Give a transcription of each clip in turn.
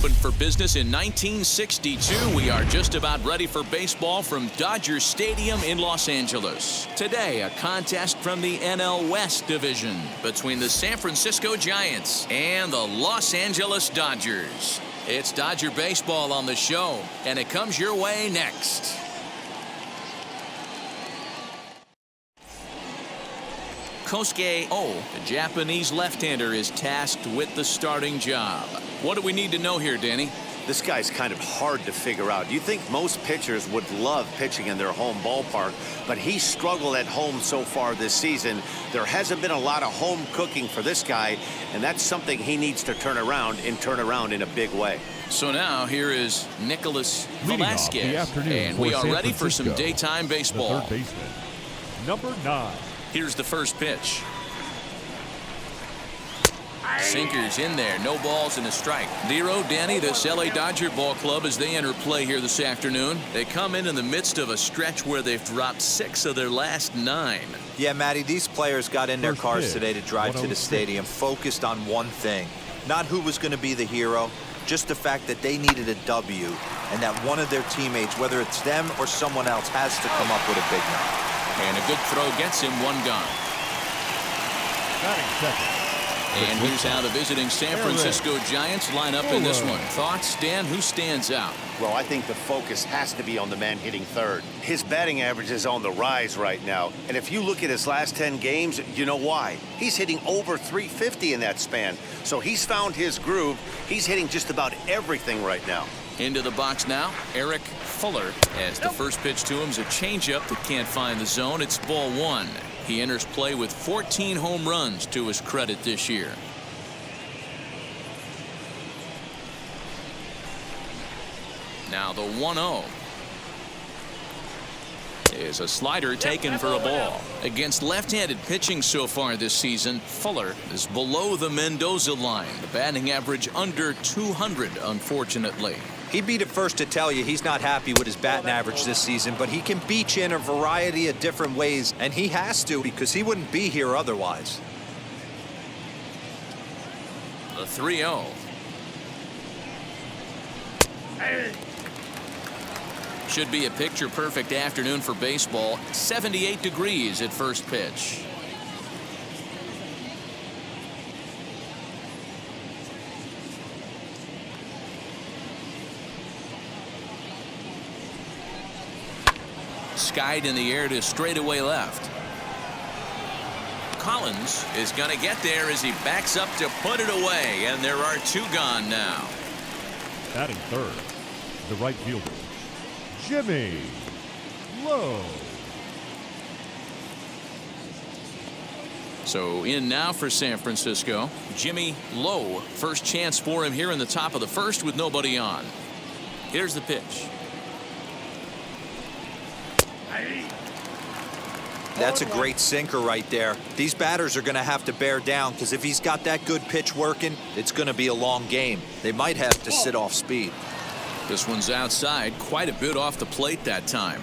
opened for business in 1962. We are just about ready for baseball from Dodger Stadium in Los Angeles. Today, a contest from the NL West division between the San Francisco Giants and the Los Angeles Dodgers. It's Dodger baseball on the show, and it comes your way next. Kosuke Oh, the Japanese left-hander, is tasked with the starting job. What do we need to know here, Danny? This guy's kind of hard to figure out. You think most pitchers would love pitching in their home ballpark, but he's struggled at home so far this season. There hasn't been a lot of home cooking for this guy, and that's something he needs to turn around in a big way. So now here is Nicholas Velasquez, and we are ready for some daytime baseball. The third baseman, number 9. Here's the first pitch. Sinkers in there, no balls and a strike. Nero, Danny, this LA Dodger ball club, as they enter play here this afternoon, they come in the midst of a stretch where they've dropped 6 of their last 9. Yeah, Matty, these players got in their cars today to drive to the stadium focused on one thing. Not who was going to be the hero, just the fact that they needed a W, and that one of their teammates, whether it's them or someone else, has to come up with a big one. And a good throw gets him 1 gone. Batting second. And here's how the visiting San Francisco Giants line up in this one. Thoughts, Dan? Who stands out? Well, I think the focus has to be on the man hitting third. His batting average is on the rise right now. And if you look at his last 10 games, you know why. He's hitting over 350 in that span. So he's found his groove. He's hitting just about everything right now. Into the box now, Eric Fuller, as the first pitch to him is a changeup that can't find the zone. It's ball 1. He enters play with 14 home runs to his credit this year. Now the 1-0 is a slider taken for a ball. Against left-handed pitching so far this season, Fuller is below the Mendoza line. The batting average under 200, unfortunately. He'd be the first to tell you he's not happy with his batting average this season, but he can beat you in a variety of different ways, and he has to because he wouldn't be here otherwise. The 3-0. Should be a picture-perfect afternoon for baseball. 78 degrees at first pitch. Skied in the air to straightaway left. Collins is going to get there as he backs up to put it away, and there are 2 gone now. Batting third, the right fielder, Jimmy Lowe. So in now for San Francisco, Jimmy Lowe. First chance for him here in the top of the first with nobody on. Here's the pitch. That's a great sinker right there. These batters are going to have to bear down because if he's got that good pitch working, it's going to be a long game. They might have to sit off speed. This one's outside, quite a bit off the plate that time.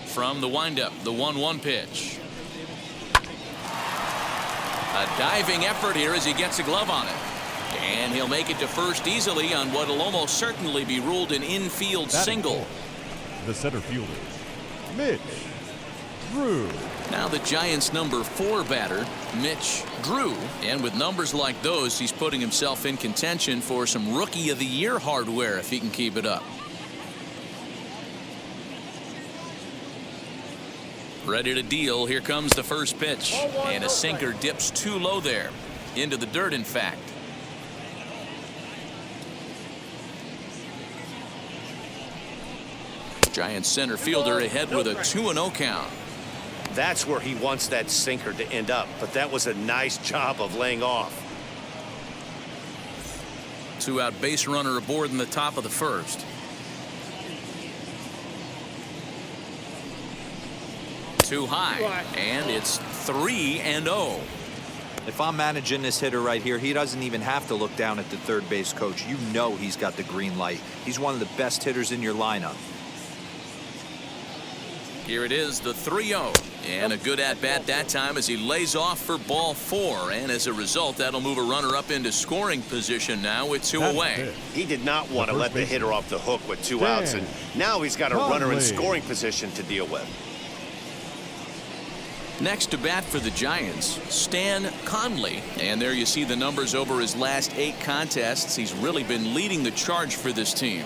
From the windup, the 1-1 pitch. A diving effort here as he gets a glove on it. And he'll make it to first easily on what will almost certainly be ruled an infield single. The center fielder, Mitch Drew. Now the Giants' number 4 batter, Mitch Drew. And with numbers like those, he's putting himself in contention for some Rookie of the Year hardware if he can keep it up. Ready to deal. Here comes the first pitch. And a sinker dips too low there. Into the dirt, in fact. Giants center fielder ahead with a 2-0 count. That's where he wants that sinker to end up, but that was a nice job of laying off. 2-out base runner aboard in the top of the first. Too high, and it's 3-0. If I'm managing this hitter right here, he doesn't even have to look down at the third base coach. You know he's got the green light. He's one of the best hitters in your lineup. Here it is, the 3-0. And a good at-bat that time as he lays off for ball 4. And as a result, that'll move a runner up into scoring position now with 2 away. He did not want to let the hitter off the hook with 2 outs, and now he's got a runner in scoring position to deal with. Next to bat for the Giants, Stan Conley. And there you see the numbers over his last 8 contests. He's really been leading the charge for this team.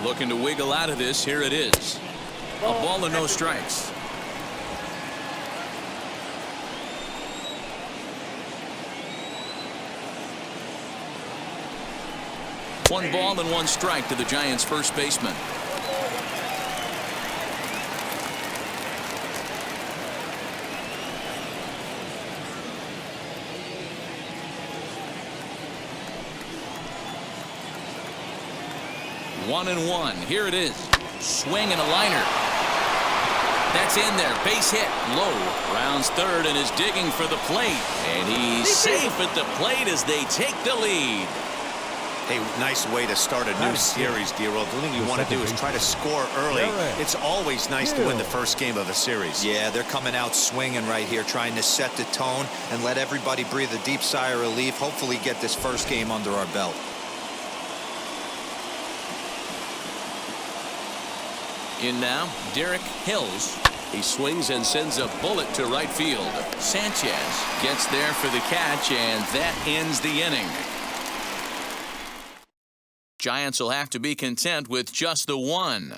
Looking to wiggle out of this. Here it is. A ball and no strikes. One ball and 1 strike to the Giants' first baseman. One and 1. Here it is. Swing and a liner. That's in there. Base hit. Low. Rounds third and is digging for the plate. And he's safe at the plate as they take the lead. Hey, nice way to start a new series, D-Roll. The thing you want to do is try to score early. It's always nice to win the first game of a series. Yeah, they're coming out swinging right here, trying to set the tone and let everybody breathe a deep sigh of relief. Hopefully get this first game under our belt. In now, Derek Hills. He swings and sends a bullet to right field. Sanchez gets there for the catch, and that ends the inning. Giants will have to be content with just the 1.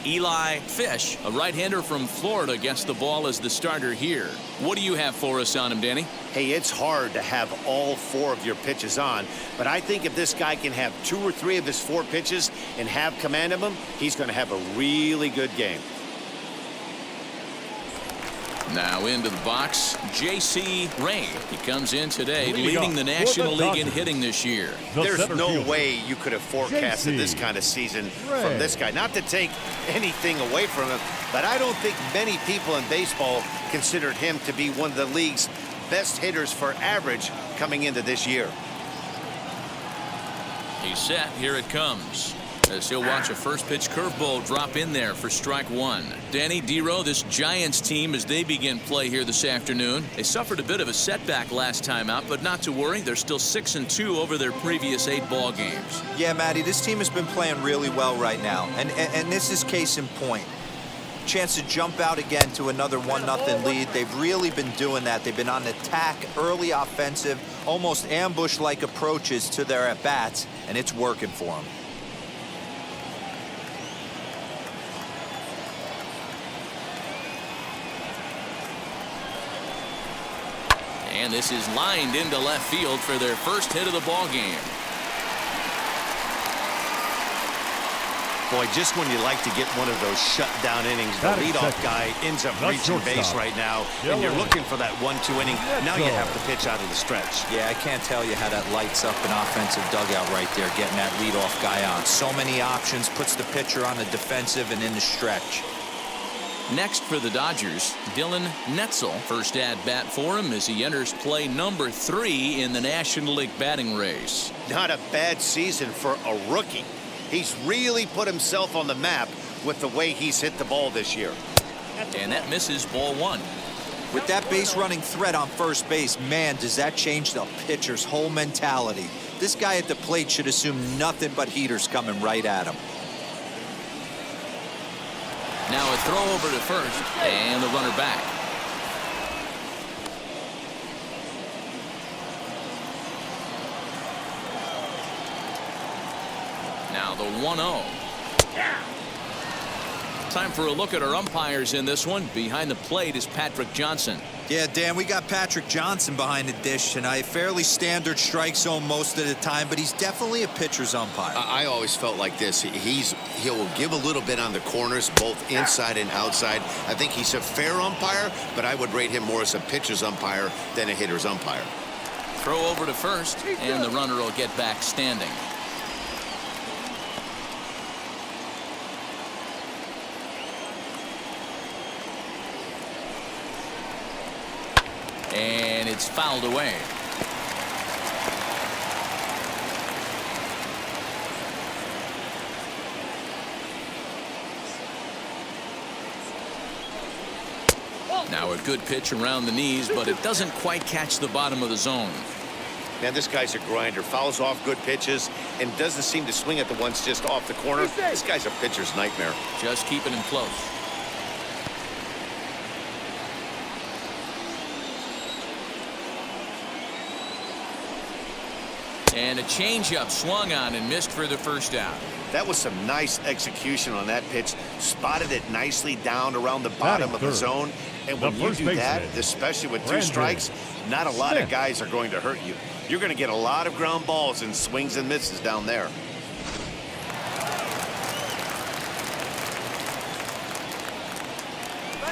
Eli Fish, a right-hander from Florida, gets the ball as the starter here. What do you have for us on him, Danny? Hey, it's hard to have all 4 of your pitches on, but I think if this guy can have 2 or 3 of his 4 pitches and have command of them, he's going to have a really good game. Now into the box, J.C. Rayne. He comes in today leading the National League in hitting this year. There's no way you could have forecasted this kind of season from this guy. Not to take anything away from him, but I don't think many people in baseball considered him to be one of the league's best hitters for average coming into this year. He's set. Here it comes. As he'll watch a first pitch curveball drop in there for strike 1. Danny, D-Row, this Giants team, as they begin play here this afternoon, they suffered a bit of a setback last time out, but not to worry. They're still 6-2 over their previous 8 ball games. Yeah, Matty, this team has been playing really well right now, and this is case in point. Chance to jump out again to another 1-0 lead. They've really been doing that. They've been on attack, early offensive, almost ambush-like approaches to their at-bats, and it's working for them. And this is lined into left field for their first hit of the ball game. Boy, just when you like to get one of those shutdown innings, the leadoff guy ends up reaching base right now, and you're looking for that 1-2 inning. Now you have to pitch out of the stretch. Yeah, I can't tell you how that lights up an offensive dugout right there, getting that leadoff guy on. So many options, puts the pitcher on the defensive and in the stretch. Next for the Dodgers, Dylan Netzel. First at bat for him as he enters play number 3 in the National League batting race. Not a bad season for a rookie. He's really put himself on the map with the way he's hit the ball this year. And that misses ball 1. With that base running threat on first base, man, does that change the pitcher's whole mentality. This guy at the plate should assume nothing but heaters coming right at him. Now a throw over to first, and the runner back. Now the 1-0. Time for a look at our umpires in this one. Behind the plate is Patrick Johnson. Yeah, Dan, we got Patrick Johnson behind the dish tonight. Fairly standard strike zone most of the time, but he's definitely a pitcher's umpire. I always felt like this. He'll give a little bit on the corners, both inside and outside. I think he's a fair umpire, but I would rate him more as a pitcher's umpire than a hitter's umpire. Throw over to first, and the runner will get back standing. And it's fouled away. Now a good pitch around the knees, but it doesn't quite catch the bottom of the zone. Man, this guy's a grinder. Fouls off good pitches and doesn't seem to swing at the ones just off the corner. This guy's a pitcher's nightmare. Just keeping him close. And a changeup swung on and missed for the first out. That was some nice execution on that pitch. Spotted it nicely down around the bottom of the zone. And when you do that, especially with two strikes, not a lot of guys are going to hurt you. You're going to get a lot of ground balls and swings and misses down there.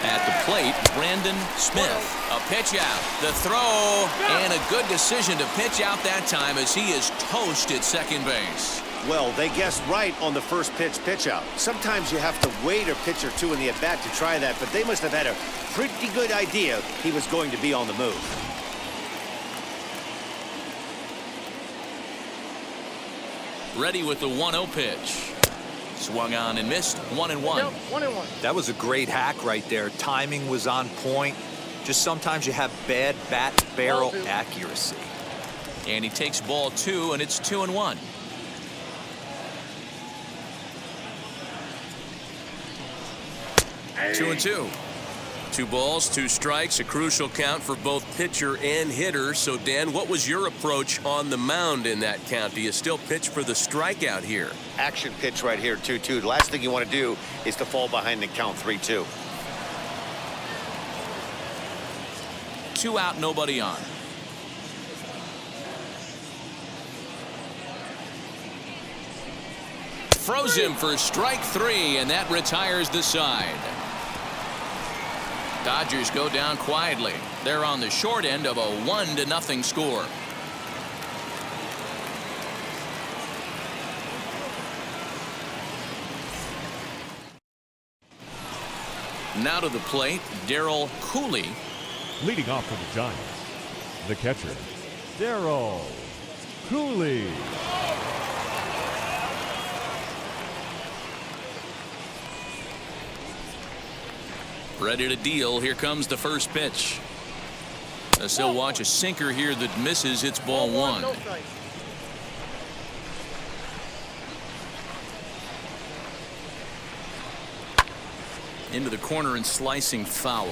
At the plate, Brandon Smith. A pitch out. The throw. And a good decision to pitch out that time as he is toast at second base. Well, they guessed right on the first pitch out. Sometimes you have to wait a pitch or two in the at-bat to try that, but they must have had a pretty good idea he was going to be on the move. Ready with the 1-0 pitch. Swung on and missed. 1-1. 1-1. That was a great hack right there. Timing was on point. Just sometimes you have bad bat barrel accuracy. And he takes ball 2, and it's 2-1. Hey. 2-2. 2 balls, 2 strikes, a crucial count for both pitcher and hitter. So, Dan, what was your approach on the mound in that count? Do you still pitch for the strikeout here? Action pitch right here, 2-2. The last thing you want to do is to fall behind and count 3-2. 2 out, nobody on. Froze him for strike 3, and that retires the side. Dodgers go down quietly. They're on the short end of a 1-0 score. Now to the plate, Daryl Cooley. Leading off for the Giants, the catcher, Daryl Cooley. Ready to deal. Here comes the first pitch. As he'll watch a sinker here that misses. It's ball 1. Into the corner and slicing foul.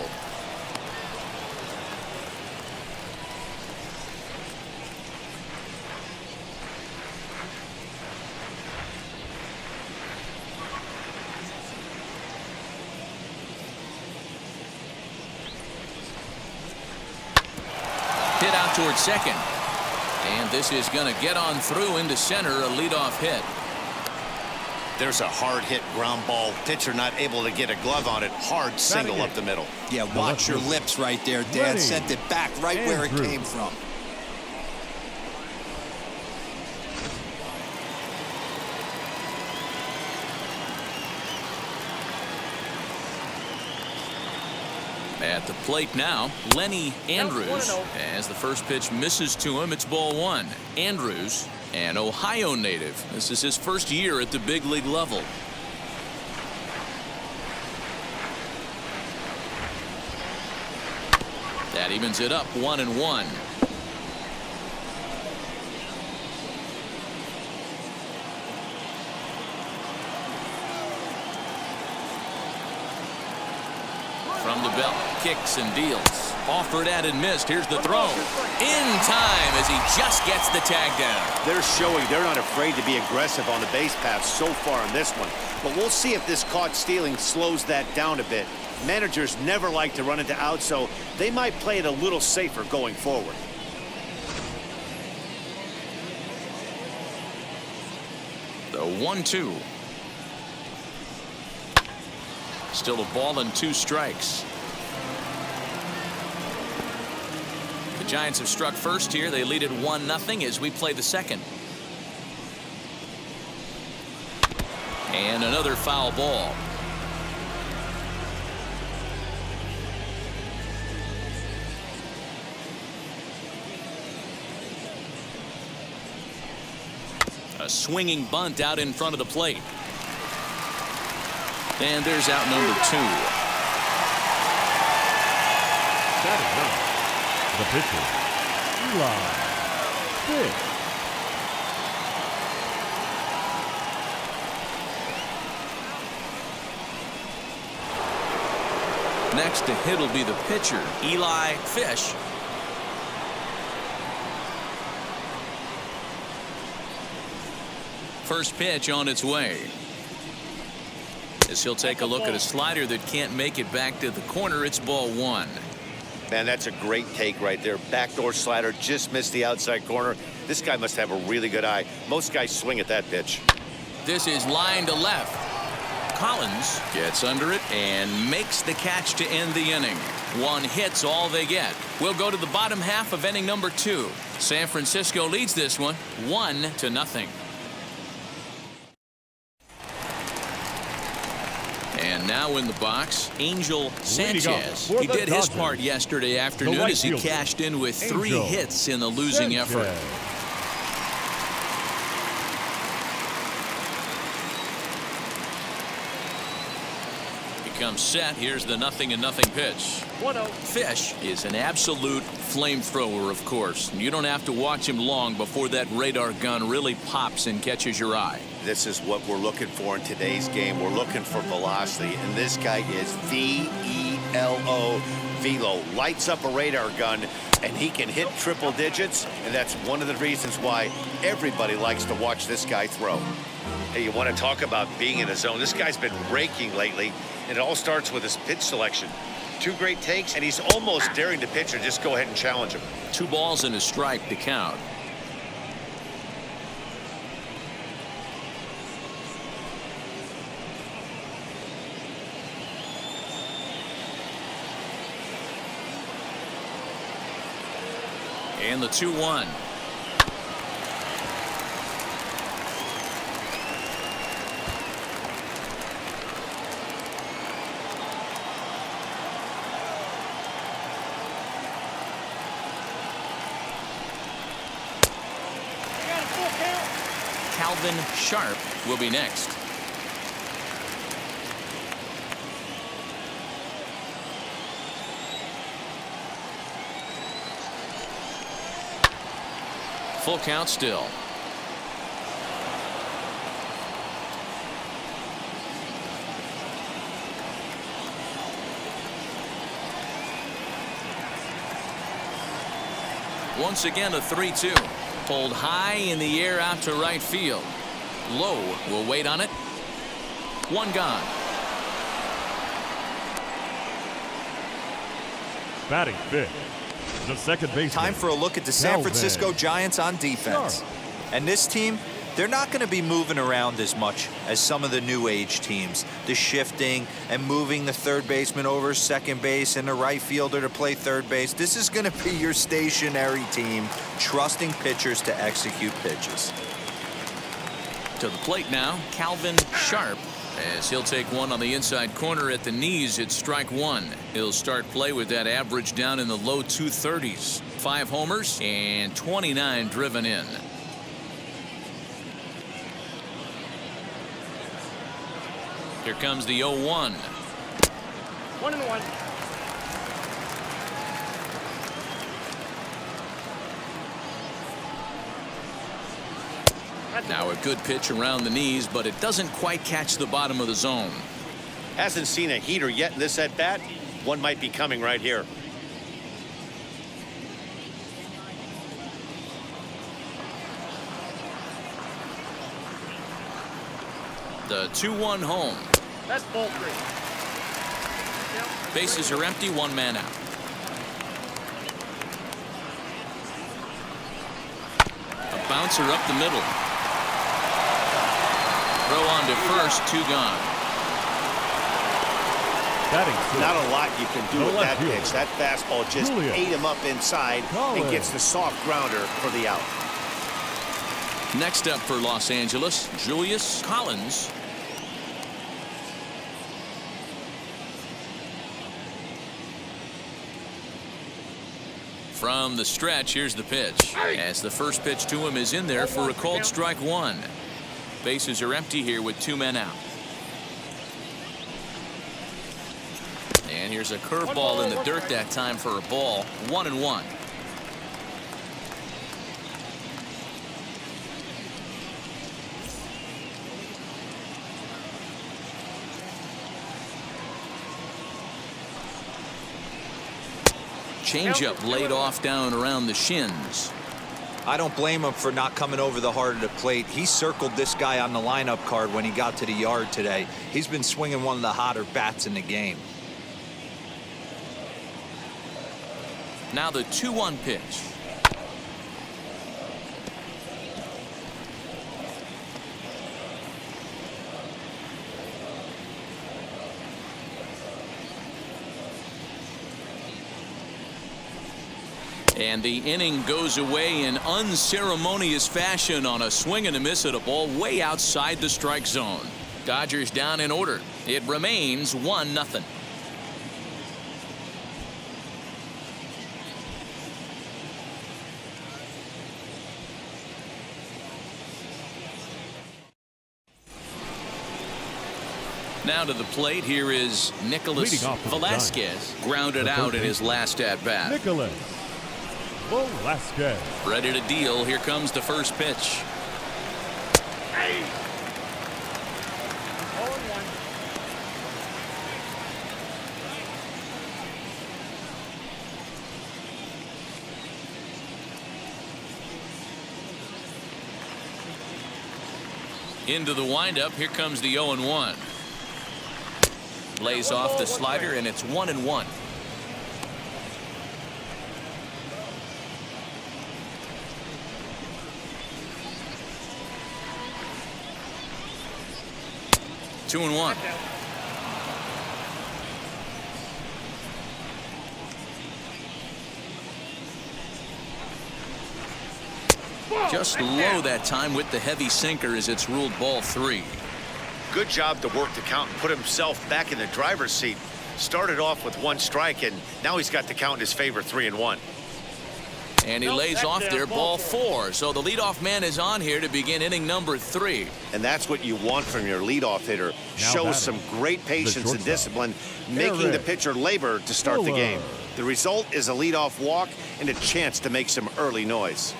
Hit out towards second. And this is going to get on through into center, a leadoff hit. There's a hard hit ground ball. Pitcher not able to get a glove on it. Hard single up the middle. Yeah, watch your lips right there, Dad. Lenny Sent it back right where it Andrews. came from. At the plate now, Lenny Andrews. As the first pitch misses to him, it's ball 1. Andrews, an Ohio native. This is his first year at the big league level. That evens it up 1-1. From the belt, kicks and deals. Offered at and missed. Here's the throw. In time as he just gets the tag down. They're showing they're not afraid to be aggressive on the base path so far in this one. But we'll see if this caught stealing slows that down a bit. Managers never like to run into outs, so they might play it a little safer going forward. The 1-2. Still a ball and 2 strikes. The Giants have struck first here. They lead it 1-0 as we play the second. And another foul ball. A swinging bunt out in front of the plate. And there's out number 2. The pitcher, Eli Fish. Next to hit will be the pitcher, Eli Fish. First pitch on its way. As he'll take a look at a slider that can't make it back to the corner. It's ball 1. Man, that's a great take right there. Backdoor slider just missed the outside corner. This guy must have a really good eye. Most guys swing at that pitch. This is line to left. Collins gets under it and makes the catch to end the inning. 1 hit's all they get. We'll go to the bottom half of inning number 2. San Francisco leads this one 1-0. And now in the box, Angel Sanchez. He did his part yesterday afternoon as he cashed in with 3 hits in the losing effort. Comes set. Here's the 0-0 pitch. 1-0. Fish is an absolute flamethrower, of course. You don't have to watch him long before that radar gun really pops and catches your eye. This is what we're looking for in today's game. We're looking for velocity, and this guy is V-E-L-O, velo. Lights up a radar gun, and he can hit triple digits, and that's one of the reasons why everybody likes to watch this guy throw. Hey, you want to talk about being in a zone? This guy's been raking lately, and it all starts with his pitch selection. 2 great takes, and he's almost daring the pitcher. Just go ahead and challenge him. 2 balls and a strike to count. And the 2-1. Sharp will be next. Full count still. Once again a 3-2. Pulled high in the air out to right field. Low will wait on it. 1 gone. Batting fifth, the second baseman. Time for a look at the San Francisco Giants on defense. And this team, they're not going to be moving around as much as some of the new age teams. The shifting and moving the third baseman over second base and the right fielder to play third base. This is going to be your stationary team, trusting pitchers to execute pitches. To the plate now, Calvin Sharp, as he'll take one on the inside corner at the knees. It's strike 1. He'll start play with that average down in the low 230s. 5 homers and 29 driven in. Here comes the 0-1. 1-1. Now a good pitch around the knees, but it doesn't quite catch the bottom of the zone. Hasn't seen a heater yet in this at-bat. One might be coming right here. The 2-1 home. That's ball 3. Bases are empty, 1 man out. A bouncer up the middle. Throw on to first, 2 gone. Batting six. Not a lot you can do The with left that fielder. pitch. That fastball just Julius. ate him up inside and gets the soft grounder for the out. Next up for Los Angeles, Julius Collins. From the stretch, here's the pitch. As the first pitch to him is in there for a called strike one. Bases are empty here with 2 men out. And here's a curveball in the dirt that time for a ball. 1-1. Changeup laid off down around the shins. I don't blame him for not coming over the heart of the plate. He circled this guy on the lineup card when he got to the yard today. He's been swinging one of the hotter bats in the game. Now the 2-1 pitch. And the inning goes away in unceremonious fashion on a swing and a miss at a ball way outside the strike zone. Dodgers down in order. It remains 1-0. Now to the plate, here is Nicholas Leading off for the Velasquez. Grounded The out third in his last at-bat. Nicholas Velasquez. Ready to deal. Here comes the first pitch. Hey! 0-1. Into the windup. Here comes the 0-1. Lays off the slider, and it's 1-1. Two and one. Just low that time with the heavy sinker as it's ruled ball 3. Good job to work the count and put himself back in the driver's seat. Started off with 1 strike, and now he's got the count in his favor, 3-1. And he lays off there, ball 4. So the leadoff man is on here to begin inning number 3. And that's what you want from your leadoff hitter. Shows batting, some great patience and shortstop, discipline, making the pitcher labor to start the game. The result is a leadoff walk and a chance to make some early noise.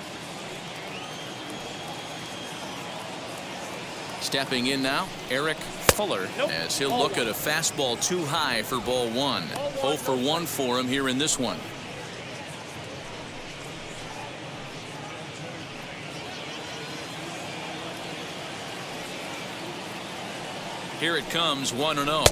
Stepping in now, Eric Fuller, as he'll look at a fastball too high for ball 1. 0 for 1 for him here in this one. Here it comes, 1-0.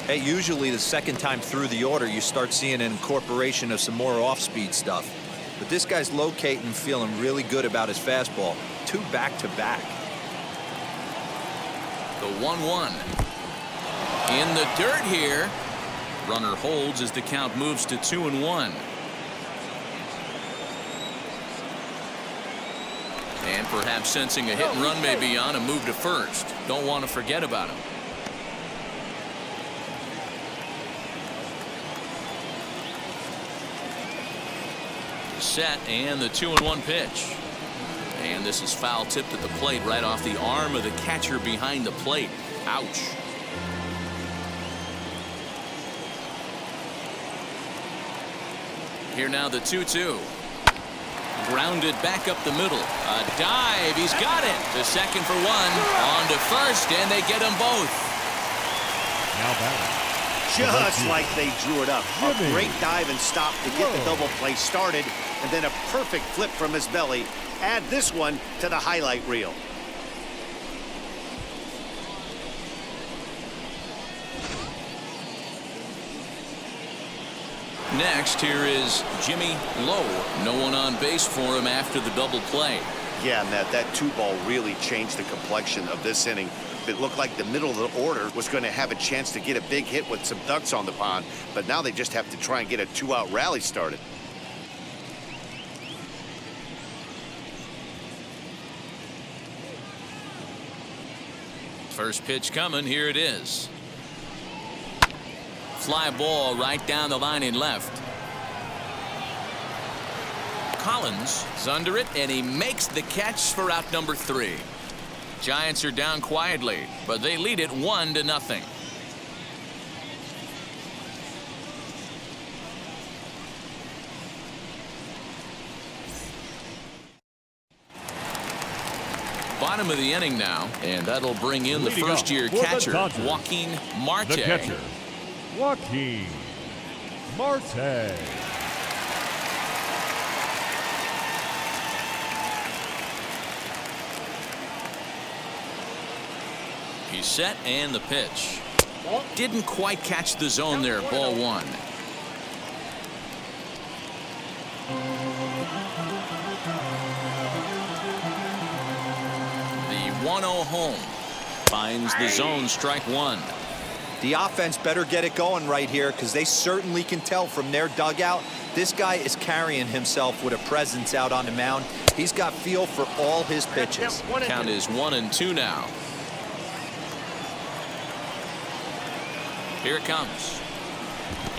Hey, usually the second time through the order, you start seeing an incorporation of some more off-speed stuff. But this guy's locating and feeling really good about his fastball. 2 back-to-back. The 1-1. In the dirt here. Runner holds as the count moves to 2-1. And perhaps sensing a hit and run may be on, a move to first. Don't want to forget about him. Set and the 2-1 pitch. And this is foul tipped at the plate right off the arm of the catcher behind the plate. Ouch. Here now the 2-2. Grounded back up the middle. A dive. He's got it. To second for 1. On to first, and they get them both. Now batting. Just like they drew it up. A great dive and stop to get the double play started, and then a perfect flip from his belly. Add this one to the highlight reel. Next, here is Jimmy Lowe. No one on base for him after the double play. Yeah, Matt, that 2-ball really changed the complexion of this inning. It looked like the middle of the order was going to have a chance to get a big hit with some ducks on the pond, but now they just have to try and get a 2-out rally started. First pitch coming. Here it is. Fly ball right down the line in left. Collins is under it, and he makes the catch for out number 3. Giants are down quietly, but they lead it 1-0. Bottom of the inning now, and that'll bring in the first-year catcher, Joaquin Marte. The catcher, Joaquin Marte. He's set, and the pitch. Didn't quite catch the zone there. Ball 1. The 1-0 home. Finds the zone. Strike 1. The offense better get it going right here, because they certainly can tell from their dugout this guy is carrying himself with a presence out on the mound. He's got feel for all his pitches. Count is 1-2 now. Here it comes.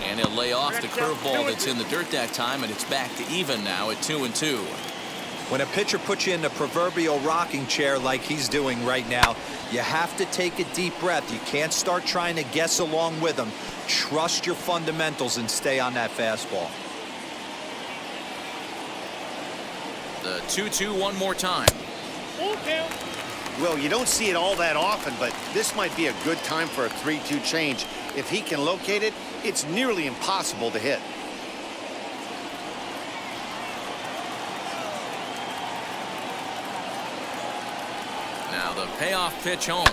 And he'll lay off the curveball that's in the dirt that time, and it's back to even now at 2-2. When a pitcher puts you in the proverbial rocking chair like he's doing right now, you have to take a deep breath. You can't start trying to guess along with him. Trust your fundamentals and stay on that fastball. The 2-2 one more time. Well, you don't see it all that often, but this might be a good time for a 3-2 change. If he can locate it, it's nearly impossible to hit. Now the payoff pitch home.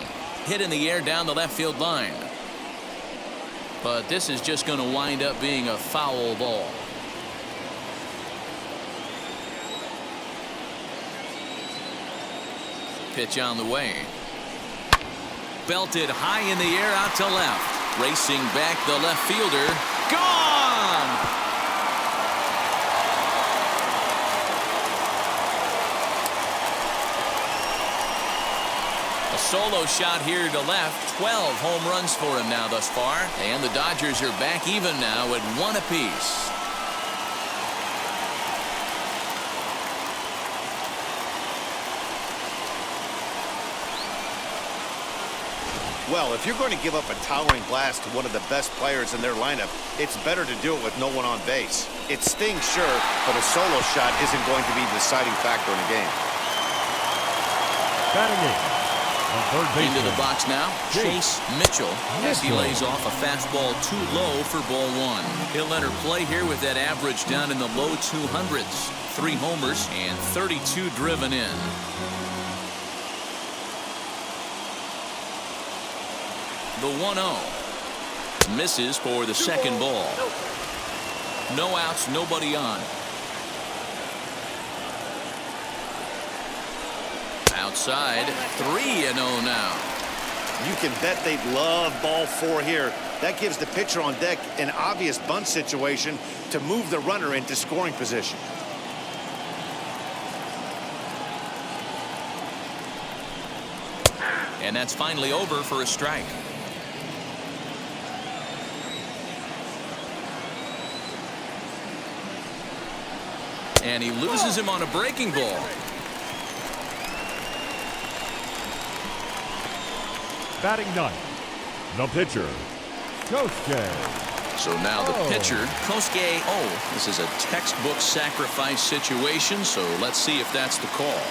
Hit in the air down the left field line. But this is just going to wind up being a foul ball. Pitch on the way. Belted high in the air out to left. Racing back the left fielder. Gone! A solo shot here to left. 12 home runs for him now thus far. And the Dodgers are back even now at 1 apiece. Well, if you're going to give up a towering blast to one of the best players in their lineup, it's better to do it with no one on base. It stings, sure, but a solo shot isn't going to be the deciding factor in the game. Batting in. On third base. Into the box now, Chase Mitchell, as he lays off a fastball too low for ball 1. He'll enter play here with that average down in the low 200s. 3 homers and 32 driven in. The 1-0 misses for the second ball. No outs, nobody on. Outside, 3-0 now. You can bet they'd love ball 4 here. That gives the pitcher on deck an obvious bunt situation to move the runner into scoring position. And that's finally over for a strike. And he loses him on a breaking ball. Batting ninth, the pitcher, Kosuke. So now the pitcher, Kosuke. Oh, this is a textbook sacrifice situation, so let's see if that's the call.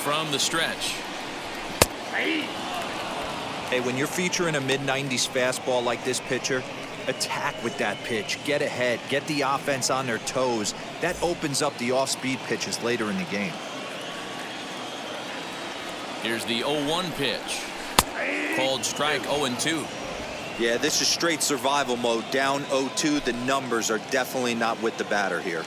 From the stretch. Hey, when you're featuring a mid-90s fastball like this pitcher, attack with that pitch. Get ahead. Get the offense on their toes. That opens up the off-speed pitches later in the game. Here's the 0-1 pitch. Called strike 0-2. Yeah, this is straight survival mode. Down 0-2. The numbers are definitely not with the batter here.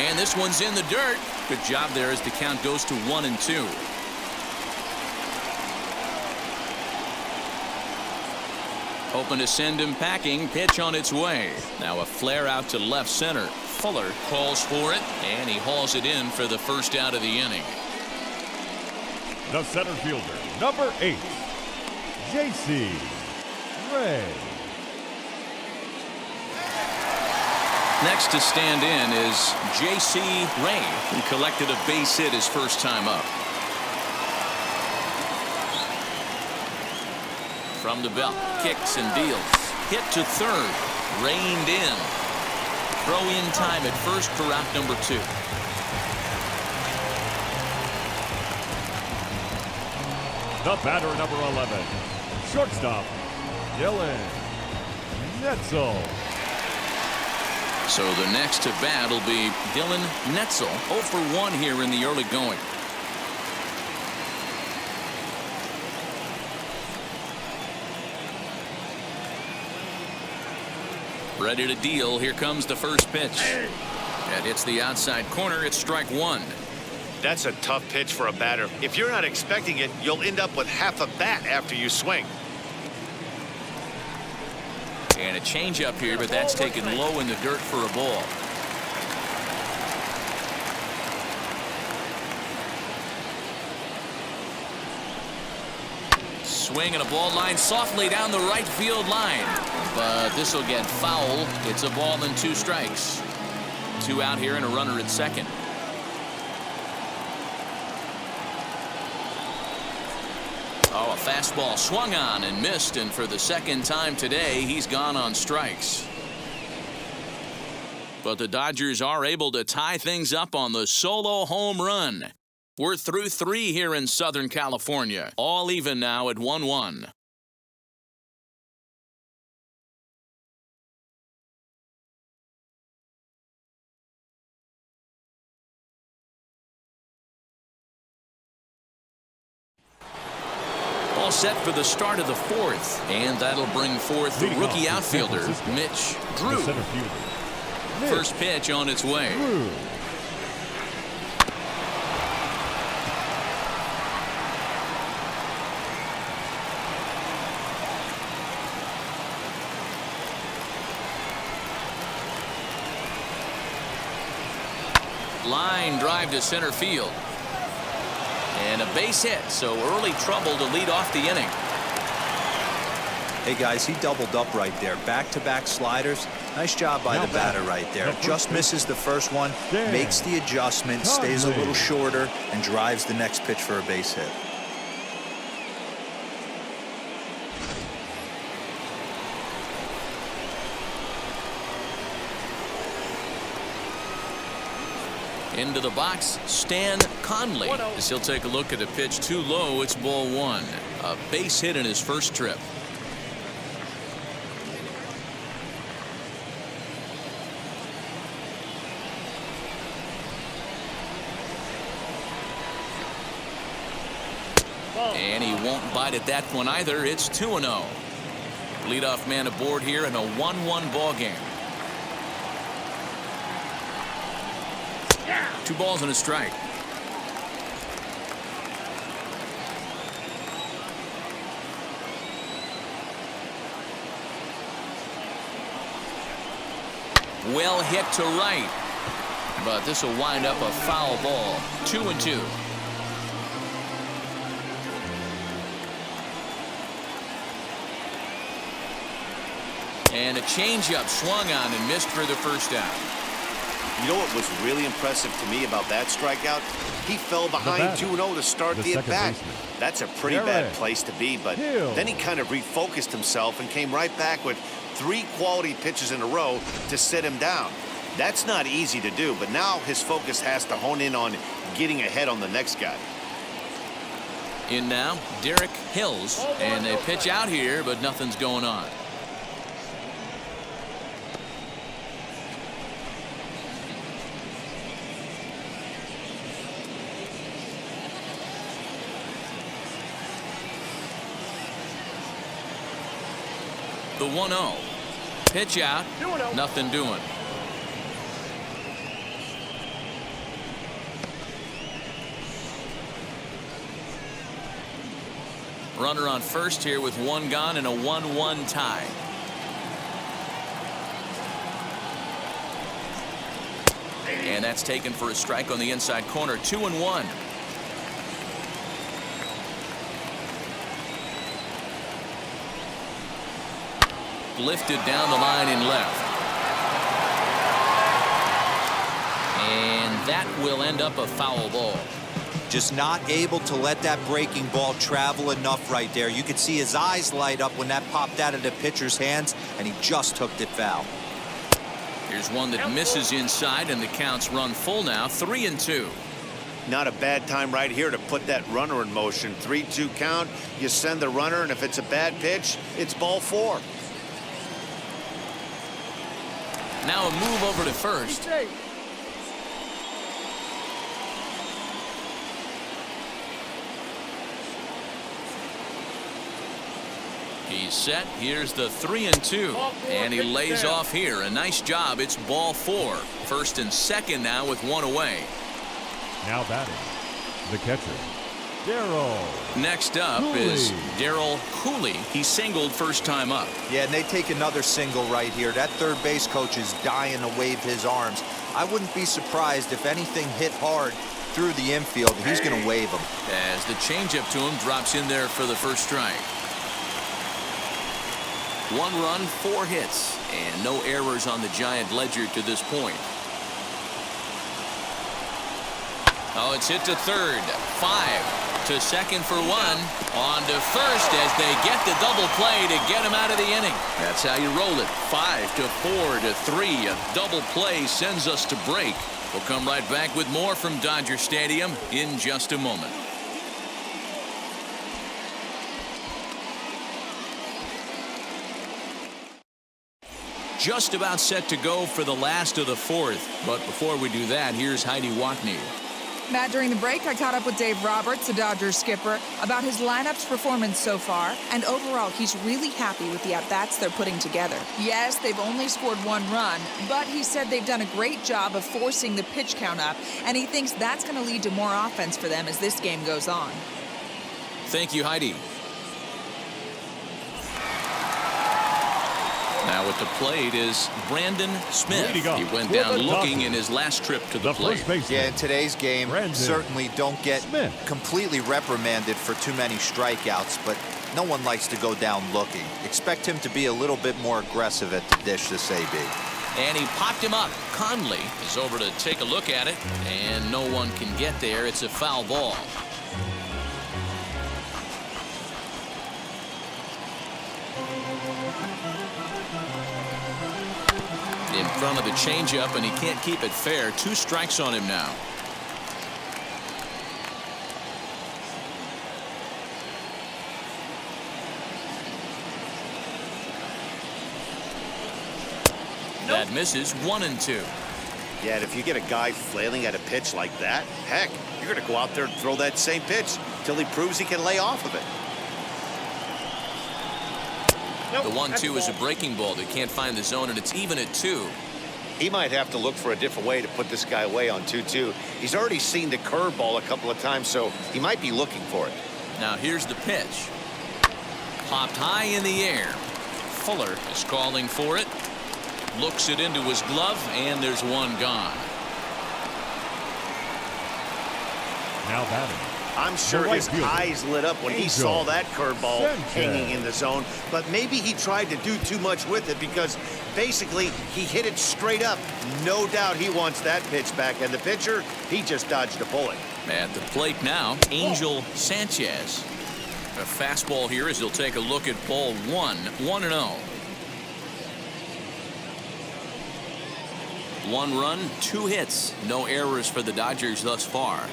And this one's in the dirt. Good job there as the count goes to 1-2. Hoping to send him packing. Pitch on its way. Now a flare out to left center. Fuller calls for it, and he hauls it in for the first out of the inning. The center fielder, number 8, J.C. Rayne. Next to stand in is J.C. Rayne, who collected a base hit his first time up. From the belt, kicks and deals. Hit to third, reined in. Throw in time at first for out number 2. The batter, number 11, shortstop, Netzel. So the next to bat will be Netzel, 0 for 1 here in the early going. Ready to deal. Here comes the first pitch. That hits the outside corner. It's strike 1. That's a tough pitch for a batter. If you're not expecting it, you'll end up with half a bat after you swing. And a changeup here, but that's taken low in the dirt for a ball. Swing and a ball line softly down the right field line. But this will get foul. It's a ball and 2 strikes. 2 out here and a runner at second. Oh, a fastball swung on and missed, and for the second time today, he's gone on strikes. But the Dodgers are able to tie things up on the solo home run. We're through 3 here in Southern California. All even now at 1-1. All set for the start of the 4th, and that'll bring forth the rookie outfielder, Mitch Drew. First pitch on its way. Line drive to center field. And a base hit, so early trouble to lead off the inning. Hey guys, he doubled up right there. Back-to-back sliders. Nice job by the batter right there. Just misses the first one, makes the adjustment, stays a little shorter, and drives the next pitch for a base hit. Into the box, Stan Conley. As he'll take a look at a pitch too low, it's ball 1. A base hit in his first trip. And he won't bite at that one either. It's 2-0. Leadoff man aboard here in a 1-1 ball game. 2 balls and a strike. Well hit to right, but this will wind up a foul ball. 2-2. And a changeup swung on and missed for the first out. You know what was really impressive to me about that strikeout? He fell behind 2-0 to start the at-bat. That's a pretty bad place to be, but then he kind of refocused himself and came right back with 3 quality pitches in a row to sit him down. That's not easy to do, but now his focus has to hone in on getting ahead on the next guy. In now, Derek Hills, and they pitch out here, but nothing's going on. The 1-0. Pitch out. Nothing doing. Runner on first here with one gone and a 1-1 tie. And that's taken for a strike on the inside corner. 2-1. Lifted down the line in left. And that will end up a foul ball. Just not able to let that breaking ball travel enough right there. You could see his eyes light up when that popped out of the pitcher's hands, and he just hooked it foul. Here's one that misses inside, and the count's run full now. 3-2. Not a bad time right here to put that runner in motion. 3-2 count. You send the runner, and if it's a bad pitch, it's ball 4. Now a move over to first. He's set. Here's the 3-2. And he lays off here. A nice job. It's ball 4. First and second now with one away. Now batting, the catcher, Daryl. Next up is Daryl Cooley. He singled first time up. Yeah, and they take another single right here. That third base coach is dying to wave his arms. I wouldn't be surprised if anything hit hard through the infield. He's going to wave them. As the changeup to him drops in there for the first strike. 1 run, 4 hits, and no errors on the Giant ledger to this point. Oh, it's hit to third. 5 to second for 1. On to first as they get the double play to get him out of the inning. That's how you roll it. 5 to 4 to 3. A double play sends us to break. We'll come right back with more from Dodger Stadium in just a moment. Just about set to go for the last of the 4th. But before we do that, here's Heidi Watney. Matt, during the break, I caught up with Dave Roberts, the Dodgers skipper, about his lineup's performance so far, and overall, he's really happy with the at-bats they're putting together. Yes, they've only scored 1 run, but he said they've done a great job of forcing the pitch count up, and he thinks that's going to lead to more offense for them as this game goes on. Thank you, Heidi. Now at the plate is Brandon Smith. He went down looking in his last trip to the plate. Yeah, in today's game, certainly don't get completely reprimanded for too many strikeouts, but no one likes to go down looking. Expect him to be a little bit more aggressive at the dish this AB. And he popped him up. Conley is over to take a look at it, and no one can get there. It's a foul ball. In front of the changeup, and he can't keep it fair. 2 strikes on him now. That misses. 1-2. Yeah, and if you get a guy flailing at a pitch like that, heck, you're going to go out there and throw that same pitch till he proves he can lay off of it. The 1-2 is a breaking ball. They can't find the zone, and it's even at 2. He might have to look for a different way to put this guy away on 2-2. He's already seen the curveball a couple of times, so he might be looking for it. Now here's the pitch. Popped high in the air. Fuller is calling for it. Looks it into his glove, and there's 1 gone. Now batting. I'm sure his eyes lit up when he saw that curveball Sanchez. hanging in the zone, but maybe he tried to do too much with it because basically he hit it straight up. No doubt he wants that pitch back, and the pitcher, he just dodged a bullet. At the plate now, Angel Sanchez. A fastball here as he'll take a look at ball 1. 1-0. 1 run, 2 hits. No errors for the Dodgers thus far.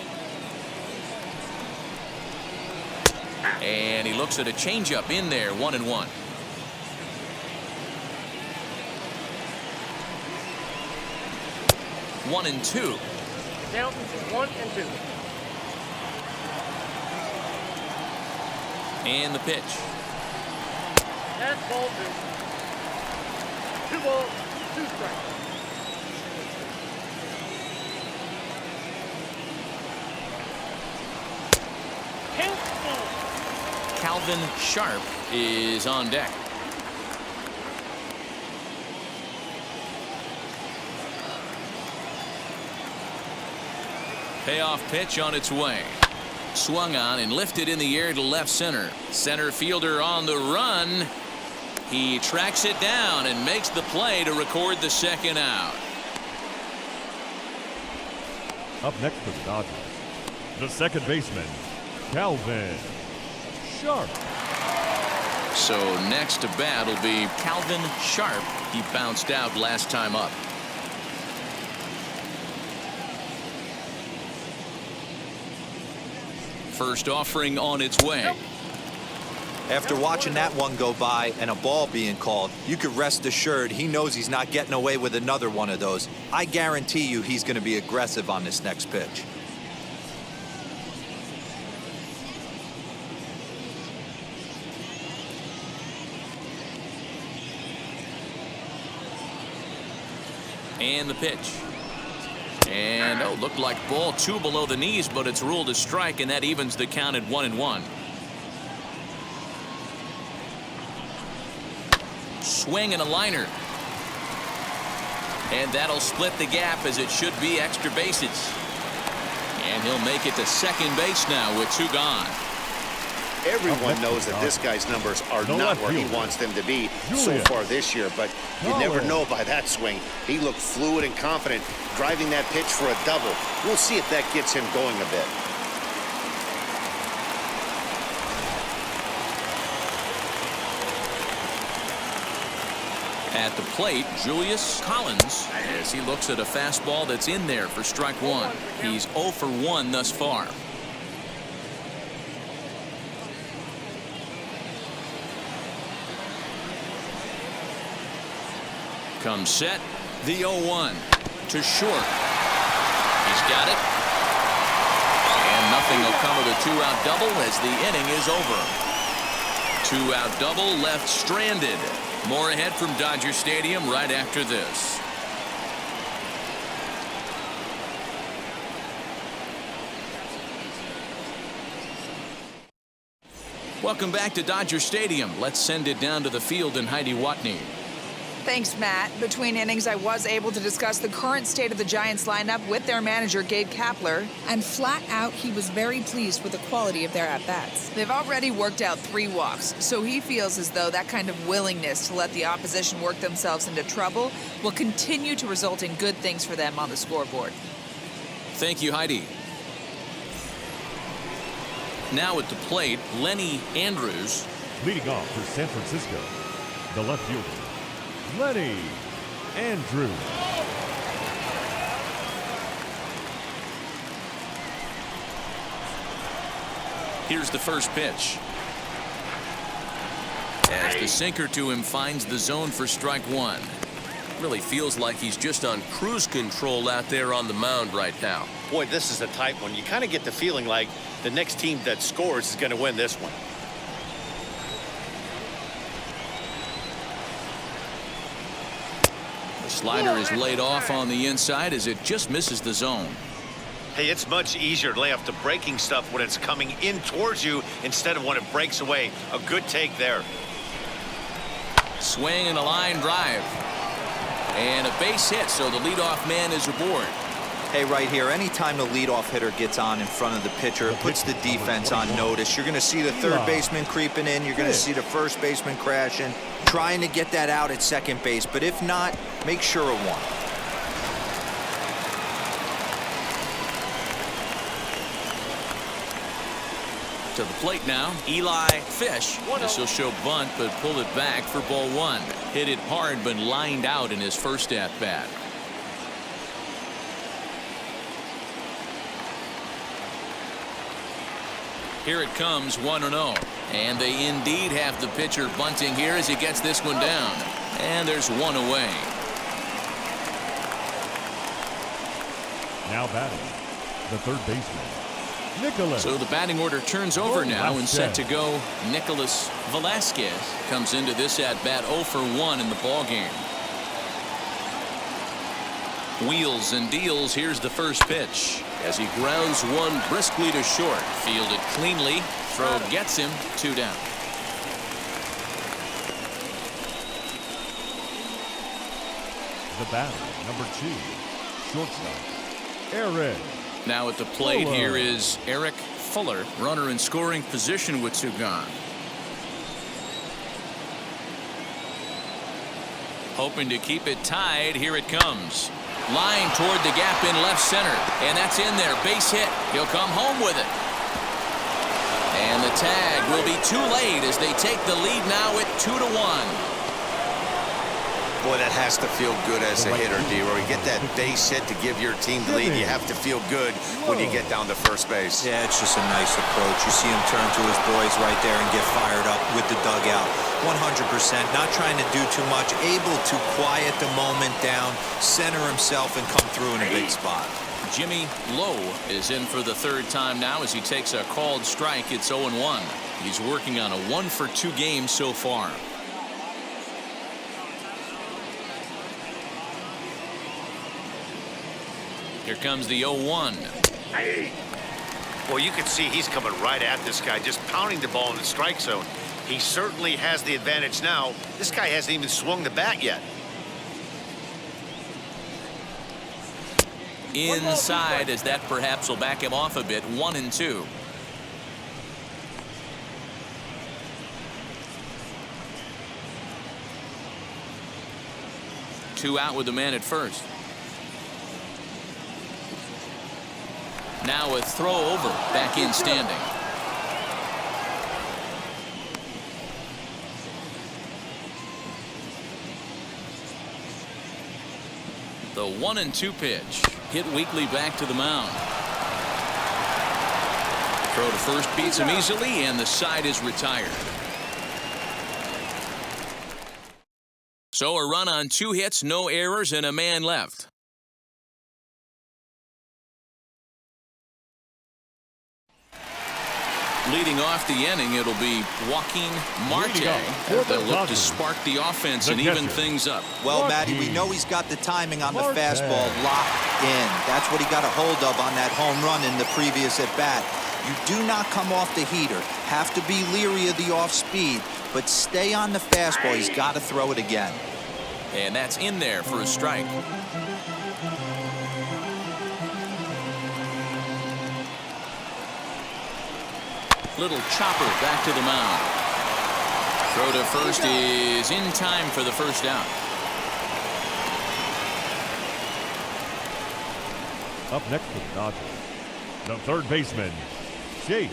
And he looks at a changeup in there. 1-1. One and two. Down to 1 and 2. And the pitch. That's ball 2. 2 balls, 2 strikes. Calvin Sharp is on deck. Payoff pitch on its way. Swung on and lifted in the air to left center. Center fielder on the run. He tracks it down and makes the play to record the second out. Up next for the Dodgers, the second baseman, Calvin Sharp. So next to bat will be Calvin Sharp. He bounced out last time up. First offering on its way. After watching that one go by and a ball being called, you could rest assured he knows he's not getting away with another one of those. I guarantee you he's going to be aggressive on this next pitch. And the pitch. And looked like ball 2 below the knees, but it's ruled a strike, and that evens the count at 1-1. Swing and a liner. And that'll split the gap, as it should be extra bases. And he'll make it to second base now with 2 gone. Everyone knows that this guy's numbers are not where he wants them to be so far this year, but you never know by that swing. He looked fluid and confident, driving that pitch for a double. We'll see if that gets him going a bit. At the plate, Julius Collins, as he looks at a fastball that's in there for strike 1. He's 0 for 1 thus far. Comes set, the 0-1 to short. He's got it. And nothing will come of the 2-out double as the inning is over. 2-out double left stranded. More ahead from Dodger Stadium right after this. Welcome back to Dodger Stadium. Let's send it down to the field and Heidi Watney. Thanks, Matt. Between innings, I was able to discuss the current state of the Giants lineup with their manager, Gabe Kapler, and flat out, he was very pleased with the quality of their at-bats. They've already worked out 3 walks, so he feels as though that kind of willingness to let the opposition work themselves into trouble will continue to result in good things for them on the scoreboard. Thank you, Heidi. Now at the plate, Lenny Andrews. Leading off for San Francisco, the left fielder, Lenny Andrews. Here's the first pitch. As the sinker to him finds the zone for strike 1. Really feels like he's just on cruise control out there on the mound right now. Boy, this is a tight one. You kind of get the feeling like the next team that scores is going to win this one. Slider is laid off on the inside as it just misses the zone. Hey, it's much easier to lay off the breaking stuff when it's coming in towards you instead of when it breaks away. A good take there. Swing and a line drive. And a base hit, so the leadoff man is aboard. Hey, right here, anytime the leadoff hitter gets on in front of the pitcher, it puts the defense on notice. You're going to see the third baseman creeping in. You're going to see the first baseman crashing, trying to get that out at second base. But if not, make sure of one. To the plate now, Eli Fish. This will show bunt, but pull it back for ball 1. Hit it hard, but lined out in his first at-bat. Here it comes, 1-0. And they indeed have the pitcher bunting here as he gets this one down. And there's one away. Now batting, the third baseman, Nicholas. So the batting order turns over now and set to go. Nicholas Velasquez comes into this at-bat 0 for 1 in the ballgame. Wheels and deals. Here's the first pitch as he grounds one briskly to short. Fielded cleanly. Throw gets him. 2 down. The batter, number 2, shortstop, Eric. Now at the plate Fuller. here is Eric Fuller, runner in scoring position with 2 gone. Hoping to keep it tied. Here it comes. Line toward the gap in left center. And that's in there. Base hit. He'll come home with it. And the tag will be too late as they take the lead now at 2-1. Boy, that has to feel good as a hitter, D-Roy. You get that base hit to give your team the lead. You have to feel good when you get down to first base. Yeah, it's just a nice approach. You see him turn to his boys right there and get fired up with the dugout. 100%, not trying to do too much, able to quiet the moment down, center himself, and come through in a big spot. Jimmy Lowe is in for the 3rd time now as he takes a called strike. It's 0-1. He's working on a 1-for-2 game so far. Here comes the 0-1. Well, you can see he's coming right at this guy, just pounding the ball in the strike zone. He certainly has the advantage now. This guy hasn't even swung the bat yet. Inside as that perhaps will back him off a bit. 1-2. Two out with the man at first. Now a throw over. Back in standing. The 1-2 pitch. Hit weakly back to the mound. Throw to first beats him easily, and the side is retired. So a run on 2 hits, no errors, and a man left. Leading off the inning, it'll be Joaquin Marte. They'll look to spark the offense and even things up. Well, Matty, we know he's got the timing on the fastball locked in. That's what he got a hold of on that home run in the previous at-bat. You do not come off the heater. Have to be leery of the off-speed, but stay on the fastball. He's got to throw it again. And that's in there for a strike. Little chopper back to the mound. Throw to first is in time for the first out. Up next for the Dodgers, the 3rd baseman, Chase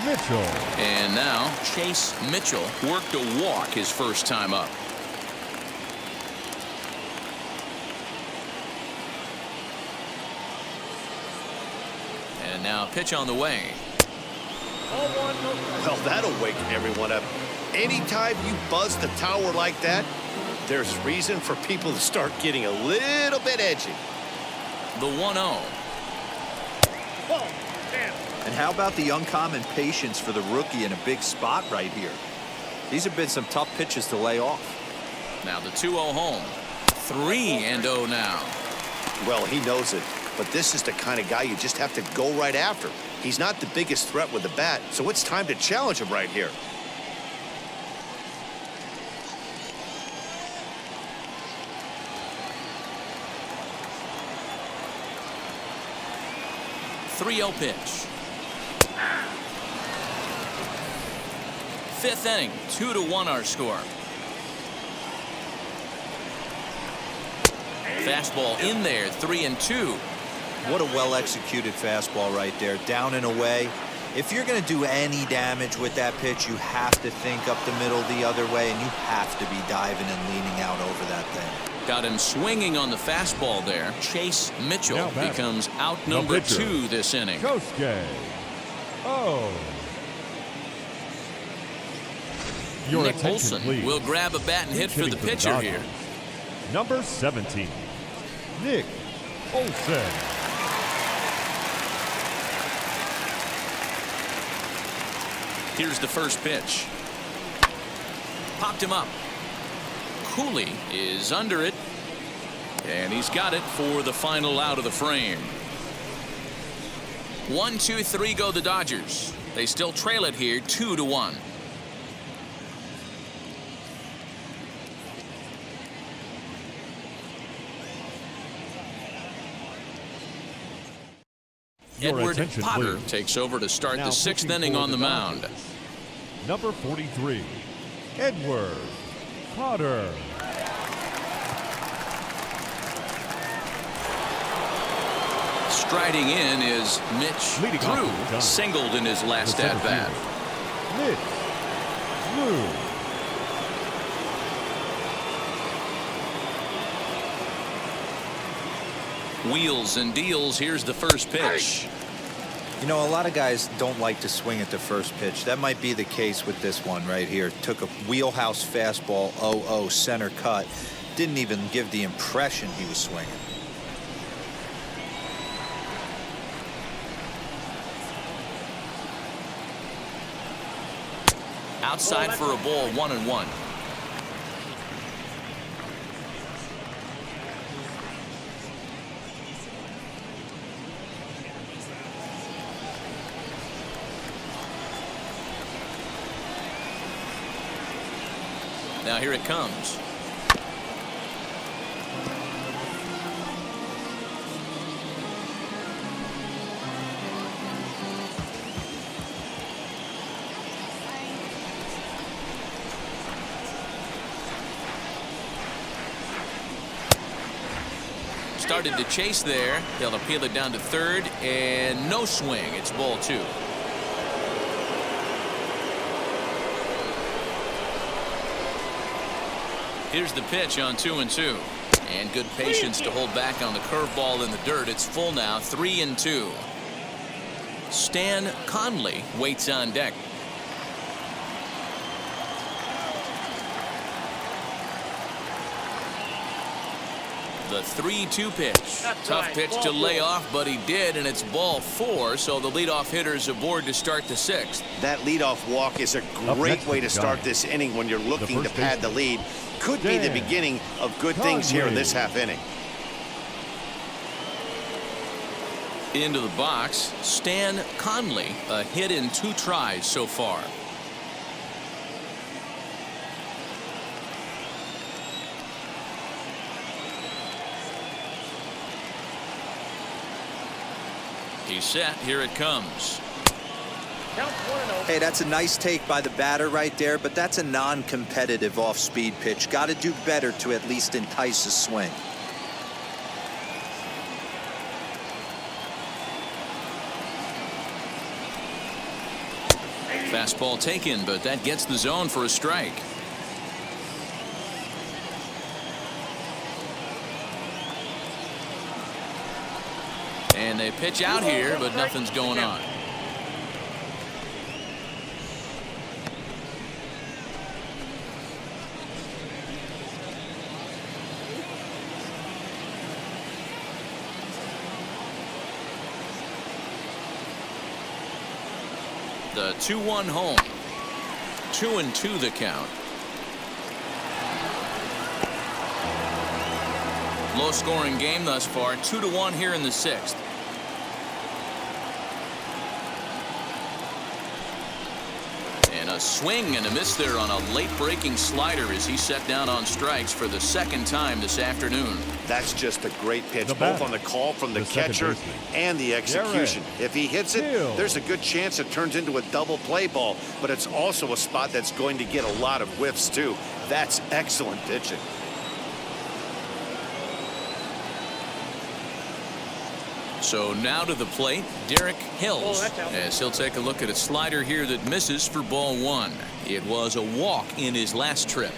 Mitchell. And now Chase Mitchell worked a walk his first time up. And now pitch on the way. Well, that'll wake everyone up. Anytime you buzz the tower like that, there's reason for people to start getting a little bit edgy. The 1-0. And how about the uncommon patience for the rookie in a big spot right here? These have been some tough pitches to lay off. Now the 2-0 home. 3-0 now. Well, he knows it, but this is the kind of guy you just have to go right after. He's not the biggest threat with the bat, so it's time to challenge him right here. .30 pitch. 5th inning, 2-1 our score. Fastball in there, 3-2. What a well-executed fastball right there, down and away. If you're going to do any damage with that pitch, you have to think up the middle the other way, and you have to be diving and leaning out over that thing. Got him swinging on the fastball there. Chase Mitchell becomes out number 2 this inning. Kosuke. Oh. Your Nick attention, Olson please. will grab a bat and hit for the pitcher here. Number 17, Nick Olson. Here's the first pitch. Popped him up. Cooley is under it. And he's got it for the final out of the frame. 1-2-3 go the Dodgers. They still trail it here 2-1. Edward Potter takes over to start the sixth inning on the mound. Number 43, Edward Potter. Striding in is Mitch Drew, singled in his last at-bat. Mitch Drew. Wheels and deals. Here's the first pitch. You know, a lot of guys don't like to swing at the first pitch. That might be the case with this one right here. Took a wheelhouse fastball, 0-0 center cut. Didn't even give the impression he was swinging. Outside for a ball, 1-1. Now here it comes. Started to chase there. They'll appeal it down to third, and no swing. It's ball 2. Here's the pitch on 2-2. And good patience to hold back on the curveball in the dirt. It's full now, 3-2. Stan Conley waits on deck. The 3-2 pitch. Tough pitch to lay off, but he did, and it's ball 4, so the leadoff hitter's aboard to start the 6th. That leadoff walk is a great way to start this inning when you're looking to pad the lead. Could be the beginning of good things here in this half inning. Into the box, Stan Conley, a hit in 2 tries so far. He's set. Here it comes. Hey, that's a nice take by the batter right there, but that's a non-competitive off-speed pitch. Got to do better to at least entice a swing. Fastball taken, but that gets the zone for a strike. And they pitch out here, but nothing's going on. The 2-1 home. 2-2 the count. Low scoring game thus far. 2-1 here in the 6th. And a swing and a miss there on a late breaking slider as he set down on strikes for the 2nd time this afternoon. That's just a great pitch, both on the call from the catcher and the execution. If he hits it, there's a good chance it turns into a double play ball, but it's also a spot that's going to get a lot of whiffs too. That's excellent pitching. So now to the plate, Derek Hills, as he'll take a look at a slider here that misses for ball 1. It was a walk in his last trip.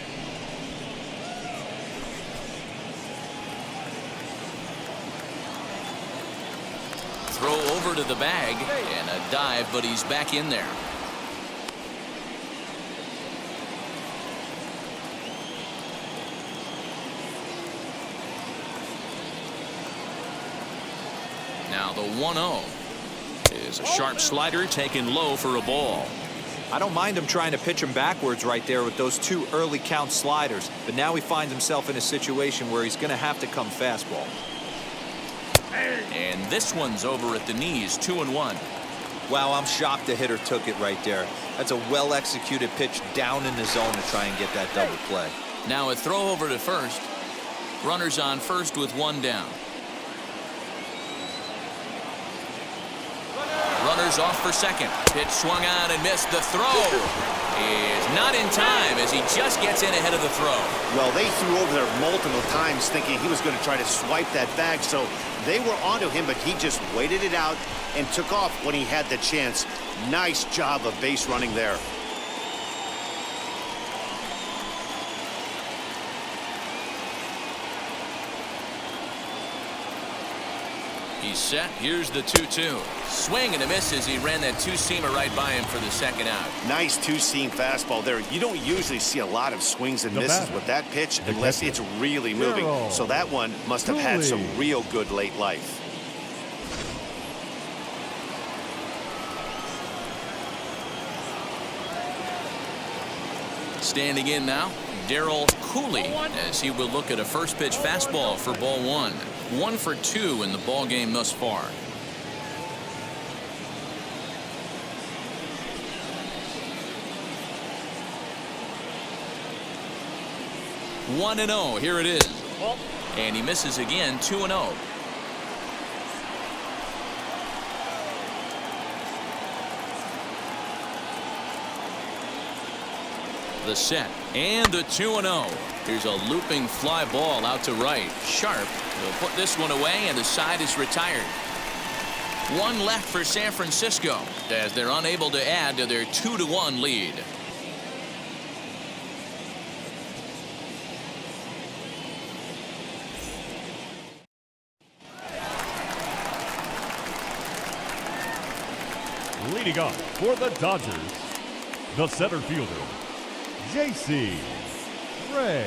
Throw over to the bag and a dive, but he's back in there. Now the 1-0 is a sharp slider taken low for a ball. I don't mind him trying to pitch him backwards right there with those 2 early count sliders, but now he finds himself in a situation where he's going to have to come fastball. And this one's over at the knees, 2-1. Wow, I'm shocked the hitter took it right there. That's a well-executed pitch down in the zone to try and get that double play. Now a throw over to first. Runners on first with 1 down. Runners off for second. Pitch swung on and missed. The throw is not in time as he just gets in ahead of the throw. Well, they threw over there multiple times thinking he was going to try to swipe that bag, so they were onto him, but he just waited it out and took off when he had the chance. Nice job of base running there. He's set. Here's the 2-2. Swing and a miss as he ran that 2-seamer right by him for the second out. Nice 2-seam fastball there. You don't usually see a lot of swings and misses with that pitch unless it's really moving. So that one must have had some real good late life. Standing in now, Daryl Cooley, as he will look at a first pitch fastball for ball 1. 1 for 2 in the ball game thus far. One and 0. Here it is. And he misses again. 2-0. The set and the 2-0. Here's a looping fly ball out to right. Sharp will put this one away, and the side is retired. 1 left for San Francisco as they're unable to add to their 2-1 lead. Leading off for the Dodgers, the center fielder, J.C. Rayne.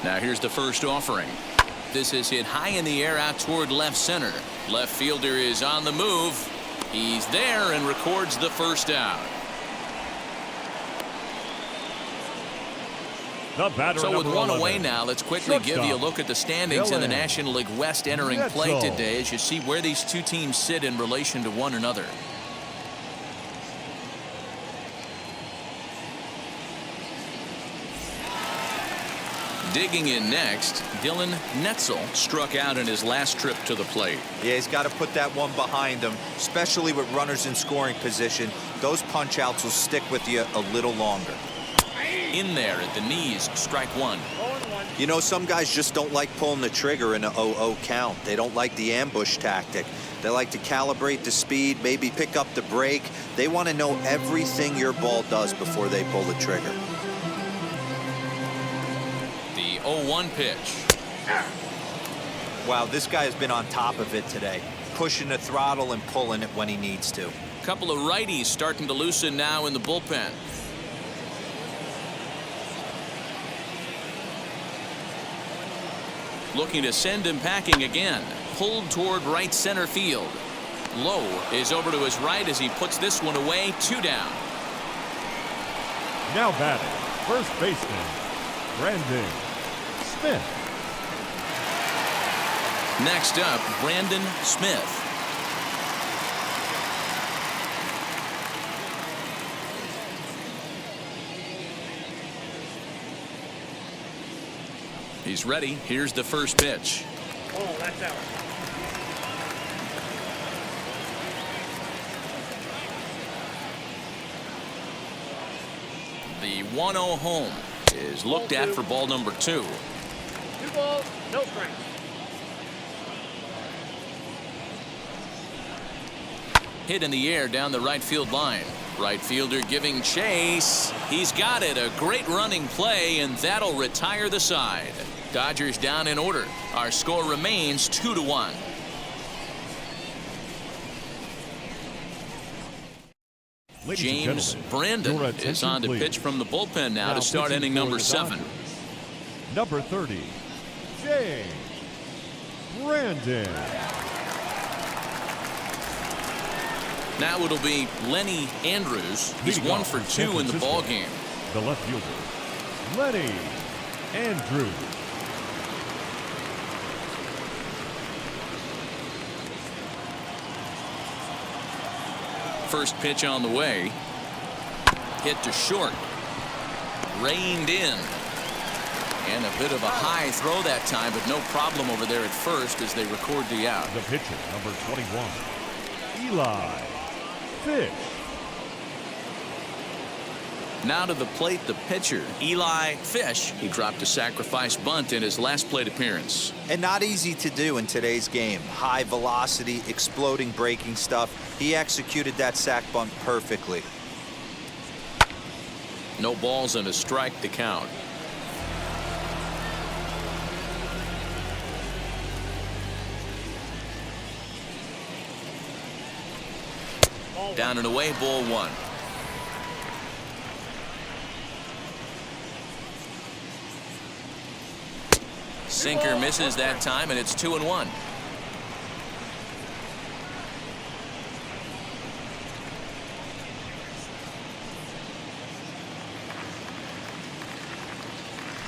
Now here's the first offering. This is hit high in the air out toward left center. Left fielder is on the move. He's there and records the first out. So with 1 away now, let's quickly give you a look at the standings in the National League West entering play today as you see where these two teams sit in relation to one another. Digging in next, Netzel struck out in his last trip to the plate. Yeah, he's got to put that one behind him, especially with runners in scoring position. Those punch outs will stick with you a little longer. In there at the knees, strike 1. You know, some guys just don't like pulling the trigger in a 0-0 count. They don't like the ambush tactic. They like to calibrate the speed, maybe pick up the break. They want to know everything your ball does before they pull the trigger. The 0-1 pitch. Wow, this guy has been on top of it today, pushing the throttle and pulling it when he needs to. Couple of righties starting to loosen now in the bullpen. Looking to send him packing again. Pulled toward right center field. Lowe is over to his right as he puts this one away. 2 down. Now batting, first baseman, Brandon Smith. Next up, Brandon Smith. He's ready. Here's the first pitch. Oh, that's out. The 1-0 home is looked at for ball number 2. 2 balls, no strikes. Hit in the air down the right field line. Right fielder giving chase. He's got it. A great running play, and that'll retire the side. Dodgers down in order. Our score remains 2-1. Ladies and James gentlemen, Brandon your is attention, on to please. pitch from the bullpen now to start pitching inning for number the 7. Dodgers, number 30, James Brandon. Now it'll be Lenny Andrews. He's Leading 1 off for for San 2 in the Francisco, ball game. The left fielder, Lenny Andrews. First pitch on the way. Hit to short. Reined in. And a bit of a high throw that time, but no problem over there at first as they record the out. The pitcher, number 21, Eli Fish. Now to the plate, the pitcher, Eli Fish. He dropped a sacrifice bunt in his last plate appearance. And not easy to do in today's game. High velocity, exploding breaking stuff. He executed that sac bunt perfectly. No balls and a strike to count. Down and away, ball 1. Sinker misses that time, and it's 2-1.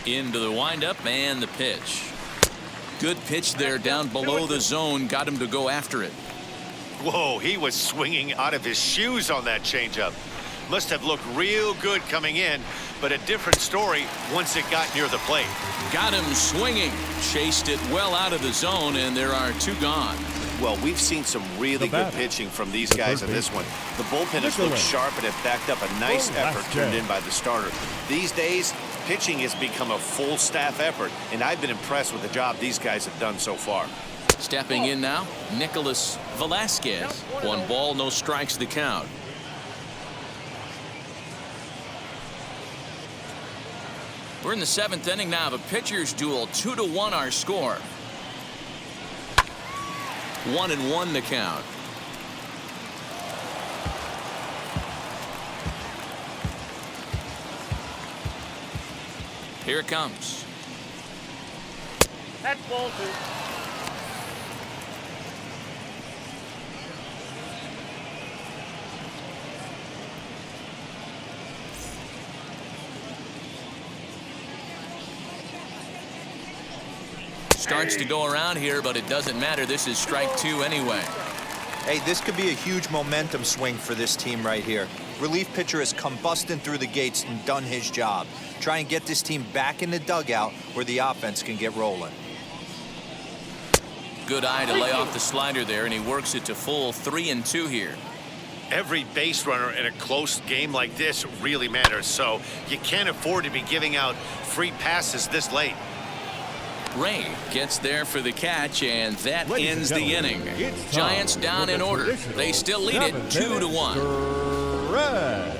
Into the windup and the pitch. Good pitch there down below the zone. Got him to go after it. Whoa, he was swinging out of his shoes on that changeup. Must have looked real good coming in, but a different story once it got near the plate. Got him swinging. Chased it well out of the zone, and there are 2 gone. Well, we've seen some really good pitching from these guys in this one. The bullpen has looked sharp and have backed up a nice effort turned in by the starter. These days, pitching has become a full staff effort, and I've been impressed with the job these guys have done so far. Stepping in now, Nicholas Velasquez. 1 ball, no strikes to count. We're in the 7th inning now of a pitcher's duel. 2-1 our score. 1-1 the count. Here it comes. That's ball 2. Starts to go around here, but it doesn't matter. This is strike 2 anyway. Hey, this could be a huge momentum swing for this team right here. Relief pitcher has come busting through the gates and done his job. Try and get this team back in the dugout where the offense can get rolling. Good eye to lay off the slider there, and he works it to full 3-2 here. Every base runner in a close game like this really matters, so you can't afford to be giving out free passes this late. Rayne gets there for the catch, and that Ladies ends and the gentlemen, inning. it's Giants time down for in the order. traditional They still lead it 2-1. Stretch.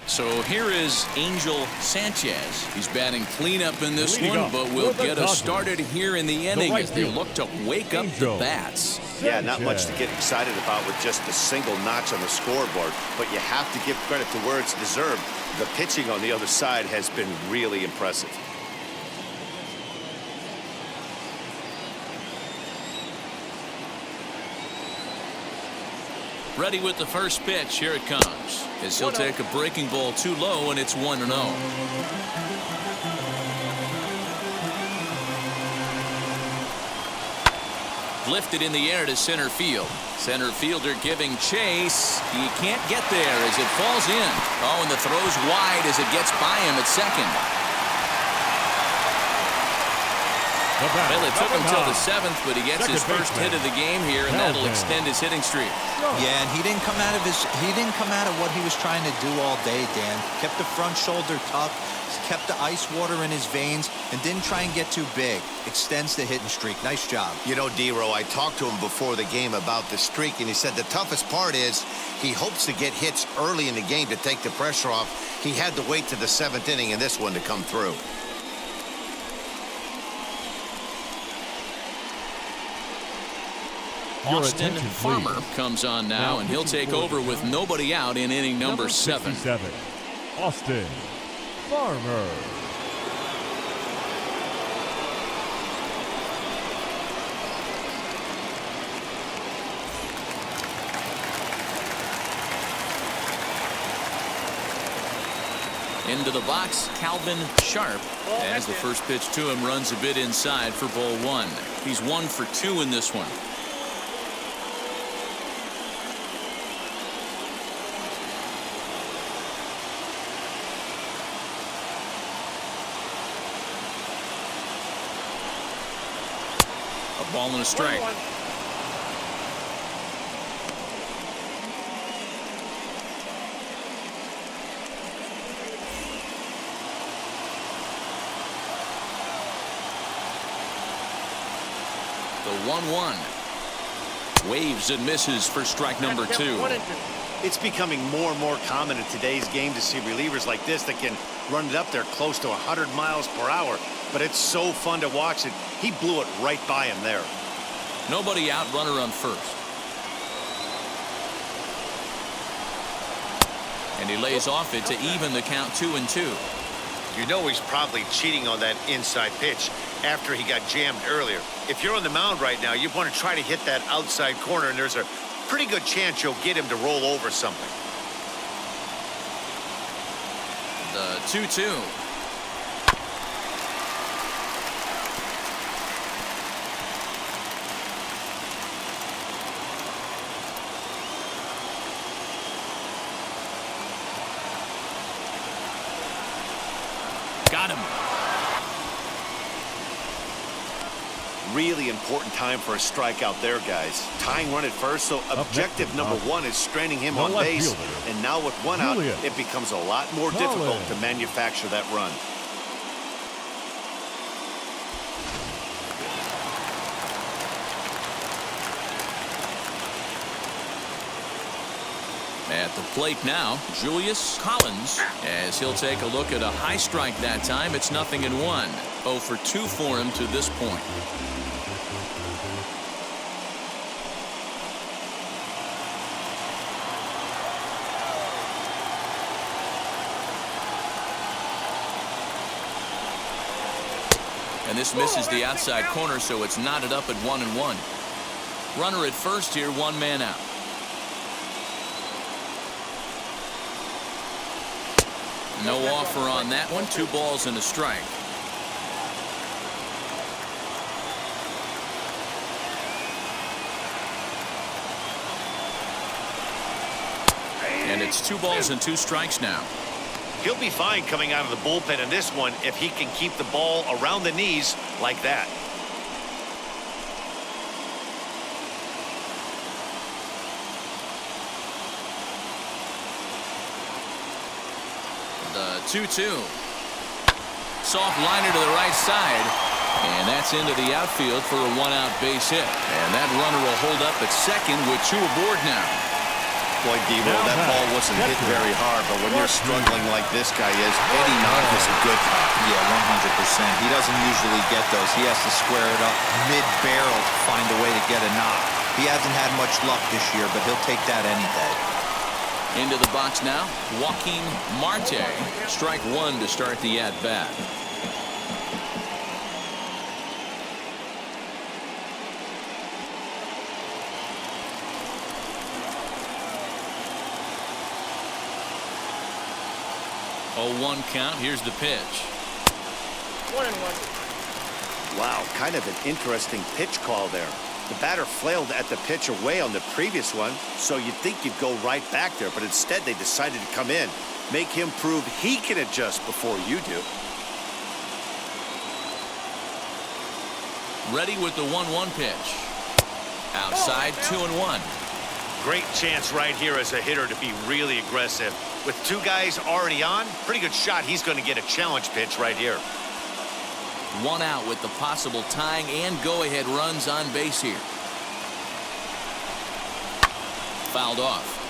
So here is Angel Sanchez. He's batting cleanup in this Leading one, off but we'll for the get us Dodgers, started here in the inning right as they fielder, look to wake up Angel the bats. Yeah, not much to Sanchez. get excited about with just a single notch on the scoreboard, but you have to give credit to where it's deserved. The pitching on the other side has been really impressive. Ready with the first pitch. Here it comes. As he'll take a breaking ball too low, and it's 1-0. Lifted in the air to center field. Center fielder giving chase. He can't get there as it falls in. Oh, and the throw's wide as it gets by him at second. Well, it took him till the 7th, but he gets his first hit of the game here, and that'll extend his hitting streak. Yeah, and he didn't come out of what he was trying to do all day, Dan. Kept the front shoulder tucked, kept the ice water in his veins, and didn't try and get too big. Extends the hitting streak. Nice job. You know, D-Row, I talked to him before the game about the streak, and he said the toughest part is he hopes to get hits early in the game to take the pressure off. He had to wait to the 7th inning in this one to come through. Austin attention, Farmer please. comes on now, and he'll take over with nobody out in inning number 7. 67, Austin Farmer. Into the box, Calvin Sharp, as the first pitch to him runs a bit inside for ball 1. He's 1 for 2 in this one. A ball and a strike. The 1-1. Waves and misses for strike number 2. It's becoming more and more common in today's game to see relievers like this that can run it up there close to 100 miles per hour. But it's so fun to watch it. He blew it right by him there. Nobody out, runner on first. And he lays off it to even the count 2-2. You know he's probably cheating on that inside pitch after he got jammed earlier. If you're on the mound right now, you want to try to hit that outside corner, and there's a pretty good chance you'll get him to roll over something. The 2-2. Got him. Really important time for a strikeout there, guys. Tying run at first, so objective number 1 is stranding him on base. fielder. And now with 1 out, Julius. it becomes a lot more difficult to manufacture that run. At the plate now, Julius Collins, as he'll take a look at a high strike that time. It's 0-1. 0 for 2 for him to this point. And this misses the outside corner, so it's knotted up at 1-1. Runner at first here, 1 man out. No offer on that one. 2 balls and a strike. And it's 2 balls and 2 strikes now. He'll be fine coming out of the bullpen in this one if he can keep the ball around the knees like that. The 2-2. Soft liner to the right side. And that's into the outfield for a 1-out base hit. And that runner will hold up at second with 2 aboard now. Boy, Devo, that ball wasn't hit very hard, but when you're struggling like this guy is, any knock is a good knock. Yeah, 100%. He doesn't usually get those. He has to square it up mid-barrel to find a way to get a knock. He hasn't had much luck this year, but he'll take that any day. Into the box now, Joaquin Marte. Strike 1 to start the at-bat. Oh, 1 count. Here's the pitch. 1-1. Wow, kind of an interesting pitch call there. The batter flailed at the pitch away on the previous one, so you'd think you'd go right back there, but instead they decided to come in, make him prove he can adjust before you do. Ready with the 1-1 pitch. Outside, 2-1. Great chance right here as a hitter to be really aggressive. With 2 guys already on, pretty good shot he's going to get a challenge pitch right here. 1 out with the possible tying and go-ahead runs on base here. Fouled off.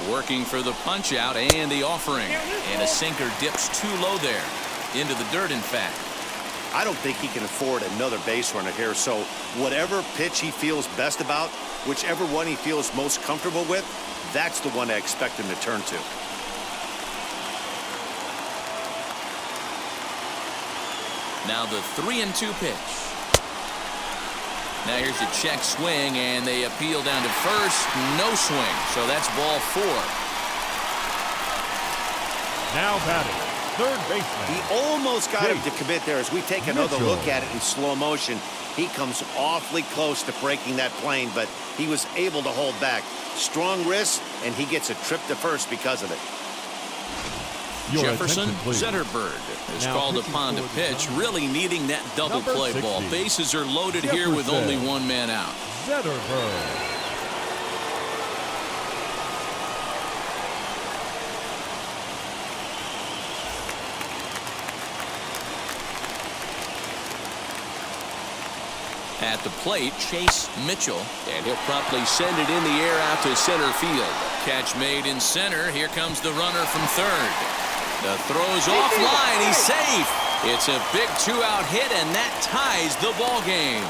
Working for the punch out and the offering. And a sinker dips too low there. Into the dirt, in fact. I don't think he can afford another base runner here, so whatever pitch he feels best about, whichever one he feels most comfortable with, that's the one I expect him to turn to. Now the 3-2 pitch. Now here's a check swing, and they appeal down to first. No swing, so that's ball 4. Now batting, third baseman. He almost got him to commit there. As we take another look at it in slow motion, he comes awfully close to breaking that plane, but he was able to hold back. Strong wrist, and he gets a trip to first because of it. Jefferson Zetterberg is called upon to pitch, really needing that double play ball. Bases are loaded here with only one man out. Zetterberg. At the plate, Chase Mitchell, and he'll promptly send it in the air out to center field. Catch made in center. Here comes the runner from third. The throw's offline. He's safe. It's a big 2-out hit, and that ties the ball game.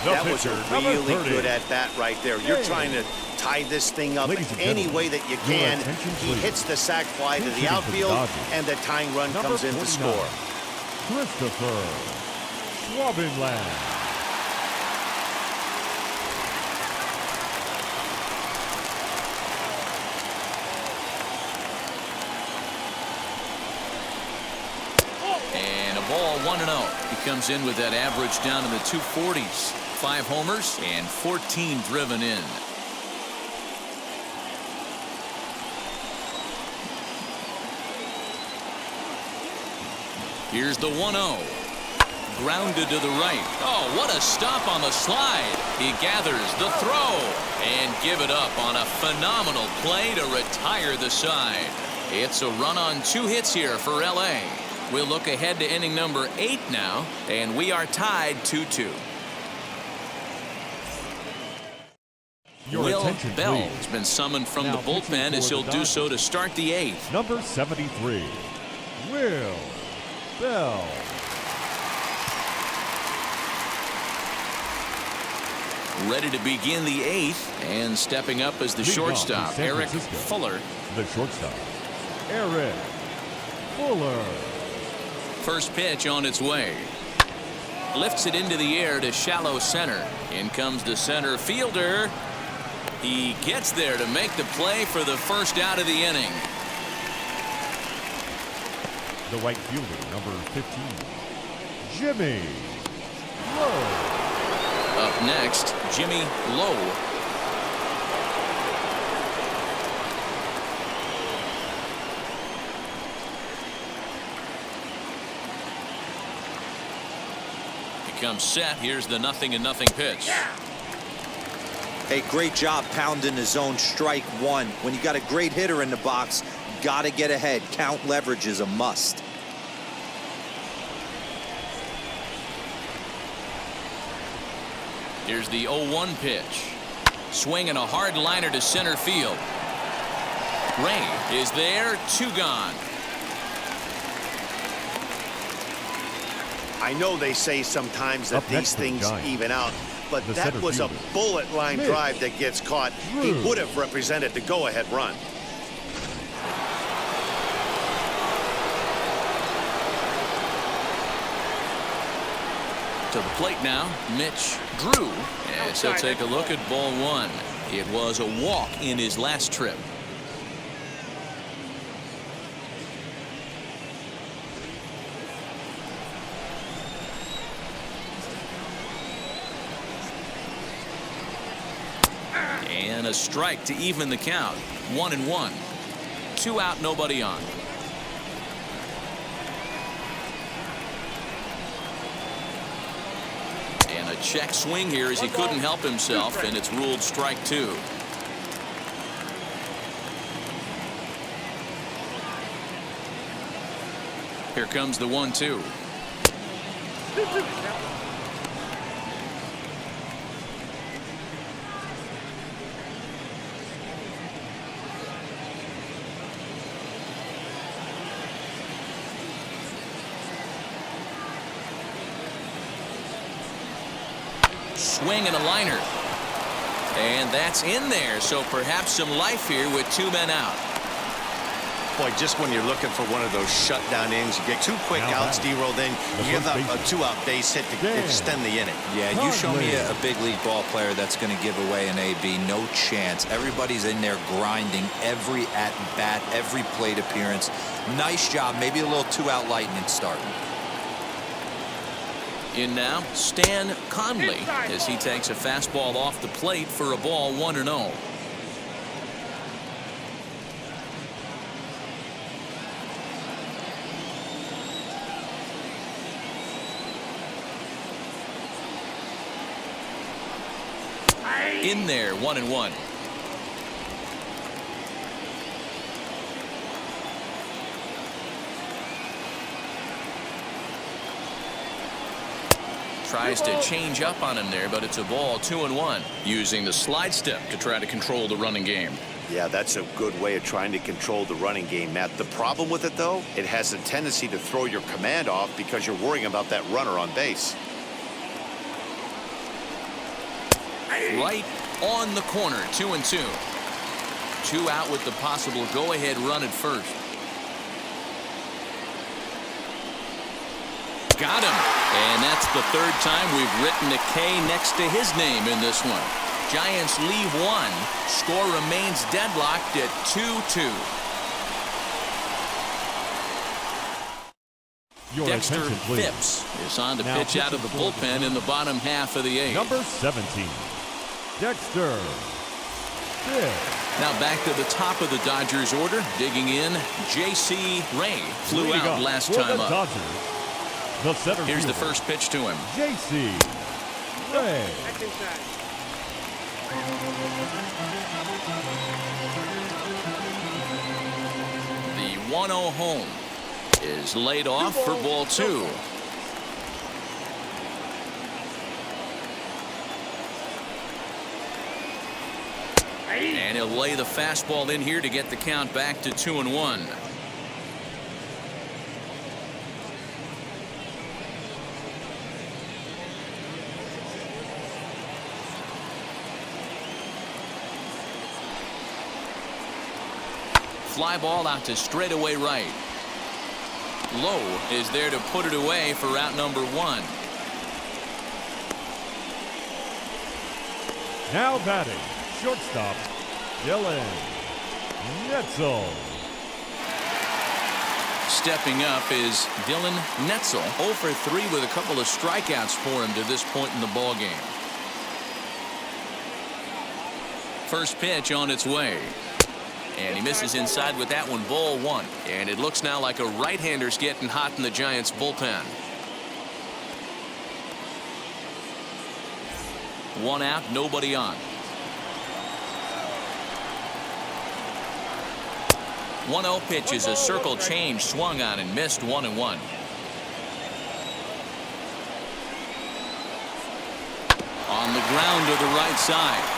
That was a really good at bat right there. You're trying to tie this thing up any way that you can. He hits the sac fly to the outfield, and the tying run comes in to score. Christopher Schwabenland. And a ball 1-0. He comes in with that average down in the 240s. 5 homers and 14 driven in. Here's the 1-0. Grounded to the right. Oh, what a stop on the slide. He gathers the throw and give it up on a phenomenal play to retire the side. It's a run on 2 hits here for LA. We'll look ahead to inning number 8 now, and we are tied 2-2. Will Bell has been summoned from the bullpen as he'll do so to start the 8th. Number 73, Will Bell. Ready to begin the 8th, and stepping up as the shortstop, Eric Fuller. The shortstop, Eric Fuller. First pitch on its way. Lifts it into the air to shallow center. In comes the center fielder. He gets there to make the play for the first out of the inning. The right fielder, number 15, Jimmy Lowe. Up next, Jimmy Lowe. He comes set. Here's the 0-0 pitch. Hey, great job pounding the zone. Strike 1. When you got a great hitter in the box, got to get ahead. Count leverage is a must. Here's the 0-1 pitch. Swinging a hard liner to center field. Rayne is there. 2 gone. I know they say sometimes that these things even out, but that was a bullet line drive that gets caught. He would have represented the go-ahead run. To the plate now, Mitch Drew, as he'll take a look at ball 1. It was a walk in his last trip. And a strike to even the count. 1-1. 2 out, nobody on. And a check swing here as he couldn't help himself, and it's ruled strike 2. Here comes the 1-2. Swing and a liner. And that's in there, so perhaps some life here with 2 men out. Boy, just when you're looking for one of those shutdown innings, you get 2 quick outs, D-roll, then you give up a 2-out base hit to extend the inning. Yeah, you show me a big league ball player that's going to give away an AB. No chance. Everybody's in there grinding every at-bat, every plate appearance. Nice job. Maybe a little 2-out lightning starting. In now, Stan Conley as he takes a fastball off the plate for a ball 1-0. In there, 1-1. Tries to change up on him there, but it's a ball, 2-1. Using the slide step to try to control the running game. Yeah, that's a good way of trying to control the running game, Matt. The problem with it, though, it has a tendency to throw your command off because you're worrying about that runner on base. Right on the corner, 2-2. 2 out with the possible go-ahead run at first. Got him. And that's the 3rd time we've written a K next to his name in this one. Giants leave 1. Score remains deadlocked at 2-2. Dexter Phipps is on to pitch out of the bullpen in the bottom half of the 8th. Number 17, Dexter Phipps. Now back to the top of the Dodgers order. Digging in, J.C. Rayne flew out last time up. Dodgers, the center Here's the fielder, first pitch to him. J.C. Rayne. That's inside. The 1-0 home is laid off for ball 2. And he'll lay the fastball in here to get the count back to 2-1. Fly ball out to straightaway right. Lowe is there to put it away for out number 1. Now batting, shortstop, Dylan Netzel. Stepping up is Dylan Netzel. 0 for 3 with a couple of strikeouts for him to this point in the ballgame. First pitch on its way. And he misses inside with that one, ball 1. And it looks now like a right-hander's getting hot in the Giants bullpen. 1 out, nobody on. 1-0 pitch is a circle change, swung on and missed, 1-1. On the ground to the right side.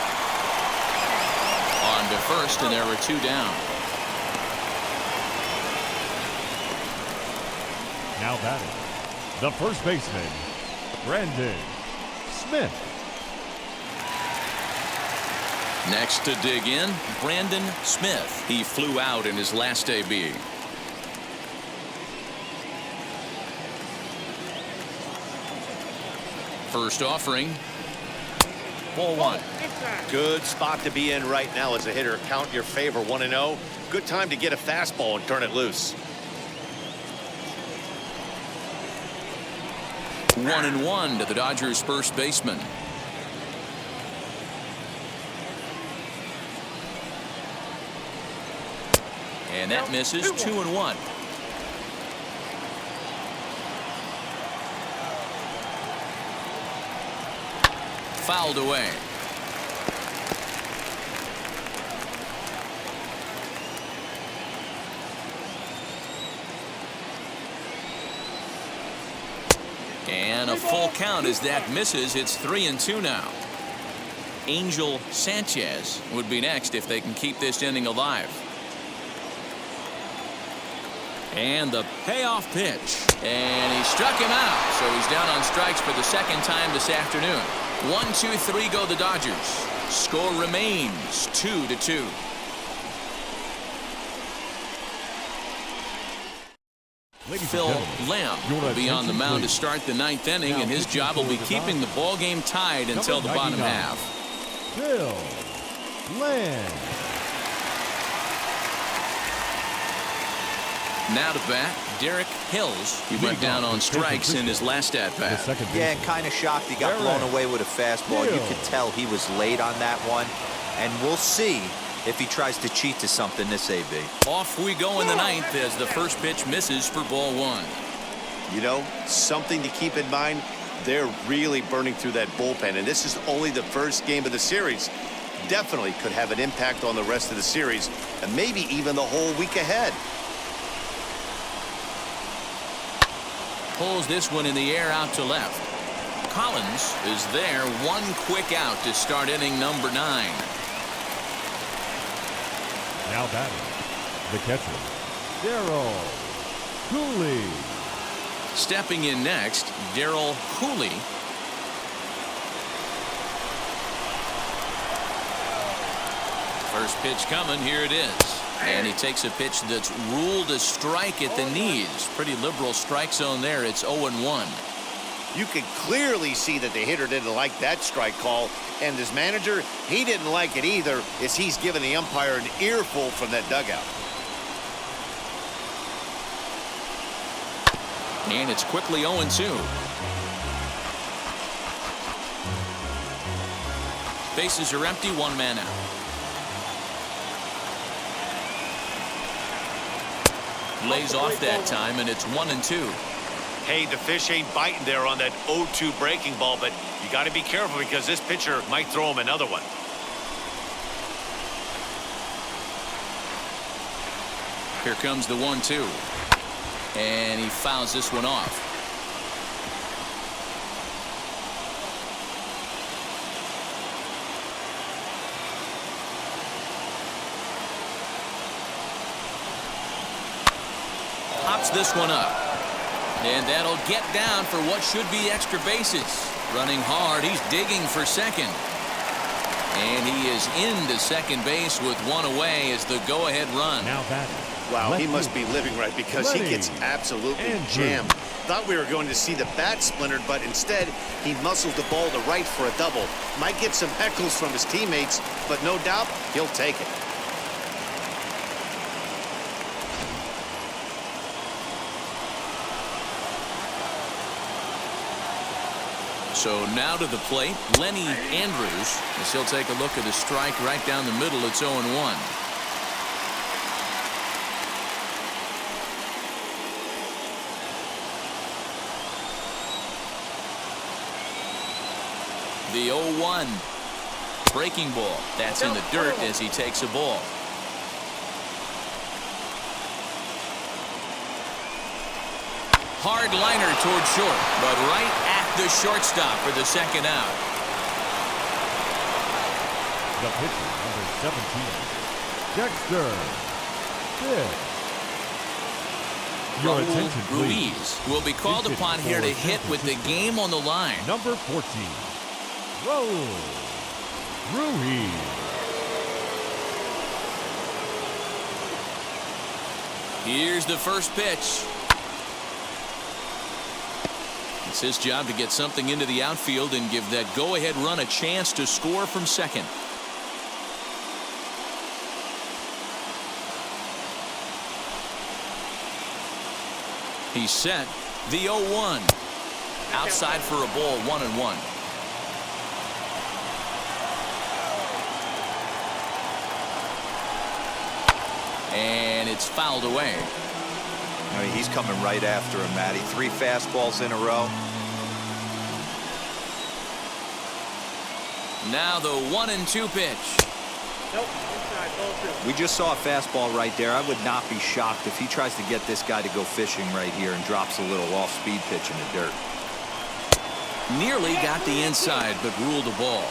On to first, and there were 2 down. Now batting, the first baseman, Brandon Smith. Next to dig in, Brandon Smith. He flew out in his last AB. First offering. Ball 1. Good spot to be in right now as a hitter. Count your favor, 1-0. Good time to get a fastball and turn it loose. 1-1 to the Dodgers first baseman. And that misses, 2-1. Fouled away. And a full count as that misses. It's 3-2 now. Angel Sanchez would be next if they can keep this inning alive. And the payoff pitch. And he struck him out. So he's down on strikes for the second time this afternoon. 1, 2, 3 go the Dodgers. Score remains 2-2. Phil Lamb will be on the mound to start the 9th inning, and his job will be keeping the ball game tied until the bottom half. Phil Lamb. Now to bat, Derek Hills. He went down on strikes in his last at-bat. Yeah, and kind of shocked he got blown away with a fastball. You could tell he was late on that one, and we'll see if he tries to cheat to something this AB. Off we go in the 9th as the first pitch misses for ball 1. You know, something to keep in mind, they're really burning through that bullpen, and this is only the first game of the series. Definitely could have an impact on the rest of the series, and maybe even the whole week ahead. Pulls this one in the air out to left. Collins is there, one quick out to start inning number 9. Now batting, the catcher, Daryl Cooley. Stepping in next, Daryl Cooley. First pitch coming, here it is. And he takes a pitch that's ruled a strike at the knees. Pretty liberal strike zone there. It's 0-1. You could clearly see that the hitter didn't like that strike call, and his manager, he didn't like it either, as he's given the umpire an earful from that dugout. And it's quickly 0-2. Bases are empty, one man out. Lays off that time, and it's 1-2. Hey, the fish ain't biting there on that 0-2 breaking ball, but you got to be careful because this pitcher might throw him another one. Here comes the 1-2. And he fouls this one off. Pops this one up. And that'll get down for what should be extra bases. Running hard, he's digging for second. And he is into second base with one away as the go-ahead run. Now batting. Wow, he must be living right because he gets absolutely Andrews. jammed. Thought we were going to see the bat splintered, but instead he muscles the ball to right for a double. Might get some heckles from his teammates, but no doubt he'll take it. So now to the plate, Lenny Andrews, as he'll take a look at a strike right down the middle. It's 0-1. The 0-1 breaking ball. That's in the dirt as he takes a ball. Hard liner toward short, but right at the shortstop for the second out. The pitcher, number 17, Dexter Fitz. Your attention, please. Ruiz will be called upon here to hit with the game on the line. Number 14, Ruiz. Here's the first pitch. It's his job to get something into the outfield and give that go-ahead run a chance to score from second. He's set. The 0-1. Outside for a ball, 1-1. And it's fouled away. I mean, he's coming right after him, Matty. 3 fastballs in a row. Now the 1-2 pitch. Nope, inside, ball 2. We just saw a fastball right there. I would not be shocked if he tries to get this guy to go fishing right here and drops a little off-speed pitch in the dirt. Nearly got the inside, but ruled a ball.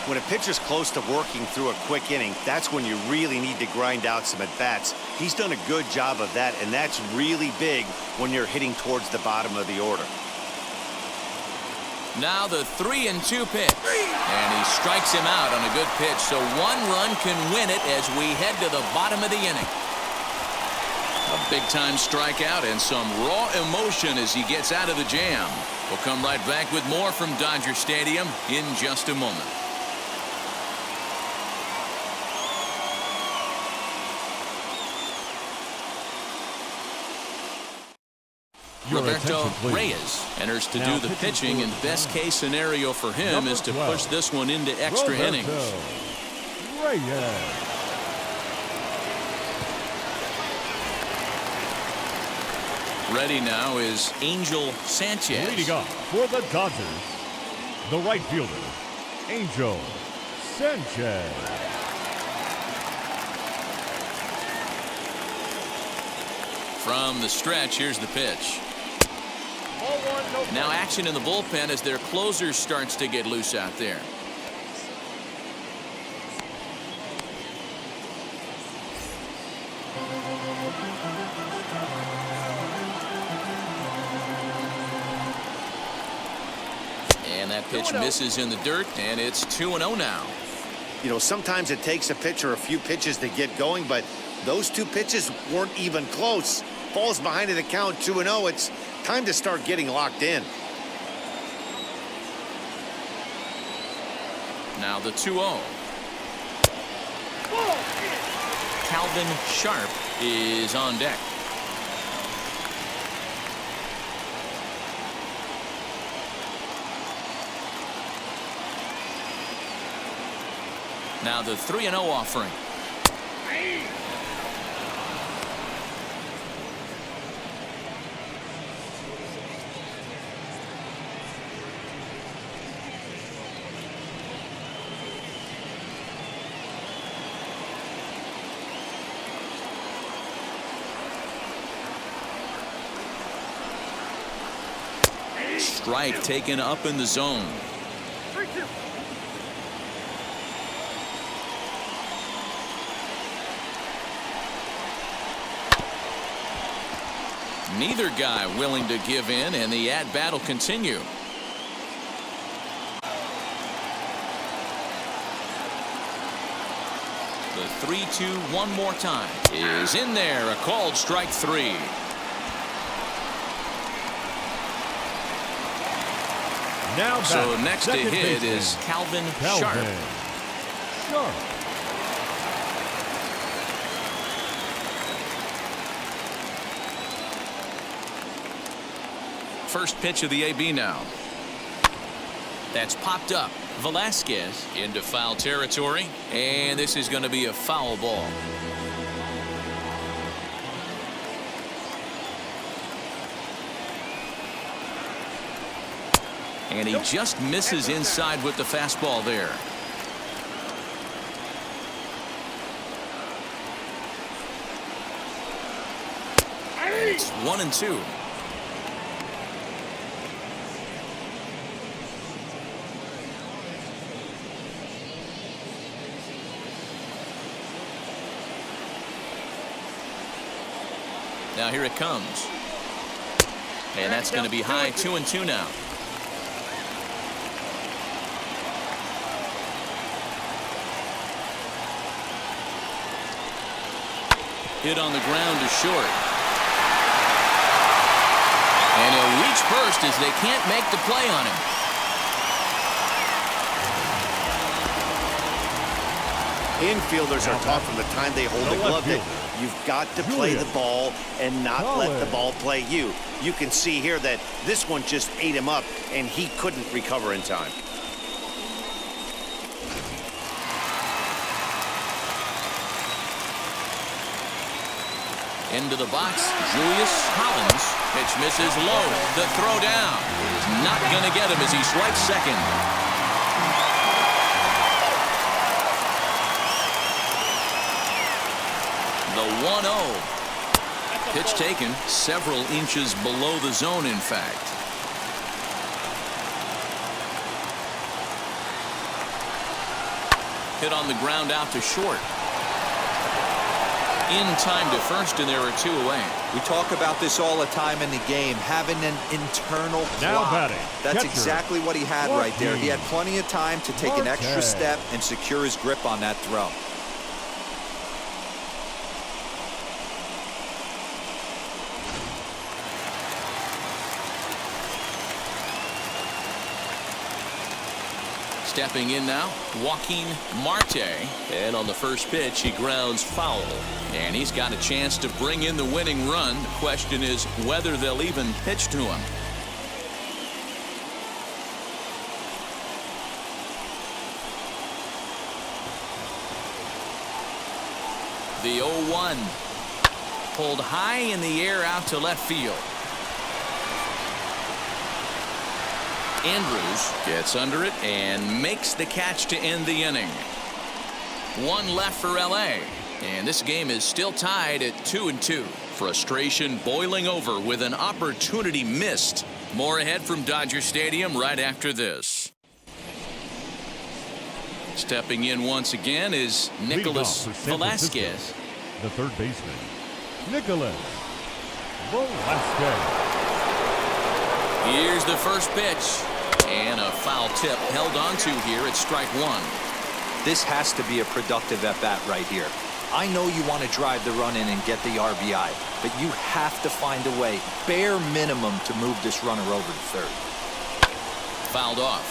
When a pitcher's close to working through a quick inning, that's when you really need to grind out some at-bats. He's done a good job of that, and that's really big when you're hitting towards the bottom of the order. Now the 3-2 pitch. And he strikes him out on a good pitch. So 1 run can win it as we head to the bottom of the inning. A big-time strikeout and some raw emotion as he gets out of the jam. We'll come right back with more from Dodger Stadium in just a moment. Roberto Reyes enters to do the pitching, and best case scenario for him is to push this one into extra innings. Reyes. Ready now is Angel Sanchez. Leading off for the Dodgers, the right fielder, Angel Sanchez. From the stretch, here's the pitch. Now action in the bullpen as their closer starts to get loose out there. And that pitch misses in the dirt, and it's 2-0 now. You know, sometimes it takes a pitcher a few pitches to get going, but those 2 pitches weren't even close. Falls behind in the count, 2-0. It's time to start getting locked in. Now the 2-0. Calvin Sharp is on deck. Now the 3-0 offering. Strike taken up in the zone. 3-2. Neither guy willing to give in, and the at-bat will continue. The 3-2 one more time is in there. A called strike 3. Now so next to hit baseman, is Calvin Sharp. Sharp. First pitch of the AB now. That's popped up. Velasquez into foul territory, and this is going to be a foul ball. And he just misses inside with the fastball there. And it's 1-2. Now here it comes. And that's going to be high. 2-2 now. Hit on the ground to short. And he'll reach first as they can't make the play on him. Infielders are taught from the time they hold the glove that you've got to play the ball and not let the ball play you. You can see here that this one just ate him up, and he couldn't recover in time. Into the box, Julius Hollins. Pitch misses low. The throw down is not going to get him as he strikes second. The 1-0. Pitch taken several inches below the zone, in fact. Hit on the ground out to short. In time to first, and there are 2 away. We talk about this all the time in the game, having an internal Now clock. batting, That's catcher, exactly what he had right there. He had plenty of time to take an extra Sanchez. step and secure his grip on that throw. Stepping in now, Joaquin Marte. And on the first pitch, he grounds foul. And he's got a chance to bring in the winning run. The question is whether they'll even pitch to him. The 0-1. Pulled high in the air out to left field. Andrews gets under it and makes the catch to end the inning. 1 left for LA, and this game is still tied at 2-2. Frustration boiling over with an opportunity missed. More ahead from Dodger Stadium right after this. Stepping in once again is Nicholas Velasquez. The third baseman, Nicholas Velasquez. Here's the first pitch. And a foul tip held onto here at strike 1. This has to be a productive at-bat right here. I know you want to drive the run in and get the RBI, but you have to find a way, bare minimum, to move this runner over to third. Fouled off.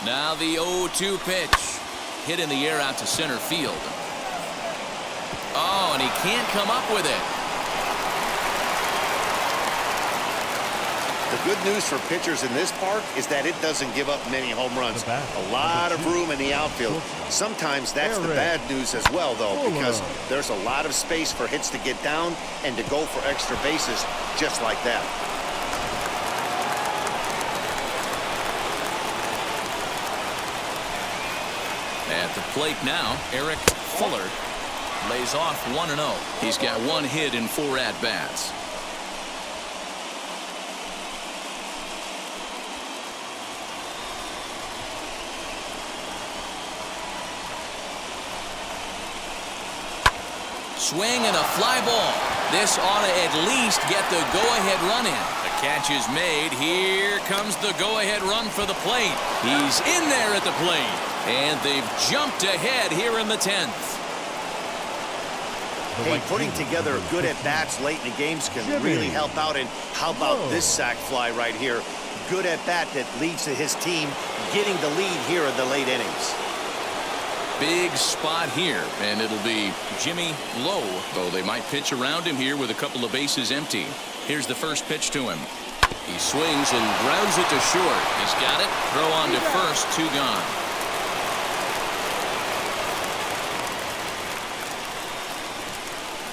Now the 0-2 pitch. Hit in the air out to center field. Oh, and he can't come up with it. The good news for pitchers in this park is that it doesn't give up many home runs. A lot of room in the outfield. Sometimes that's the bad news as well, though, because there's a lot of space for hits to get down and to go for extra bases just like that. At the plate now, Eric Fuller lays off 1-0. He's got 1 hit in 4 at-bats. Swing and a fly ball. This ought to at least get the go-ahead run in. The catch is made. Here comes the go-ahead run for the plate. He's in there at the plate. And they've jumped ahead here in the 10th. Hey, putting together good at-bats late in the games can really help out. And how about this sac fly right here? Good at-bat that leads to his team getting the lead here in the late innings. Big spot here, and it'll be Jimmy Lowe, though they might pitch around him here with a couple of bases empty. Here's the first pitch to him. He swings and grounds it to short. He's got it. Throw on to first, 2 gone.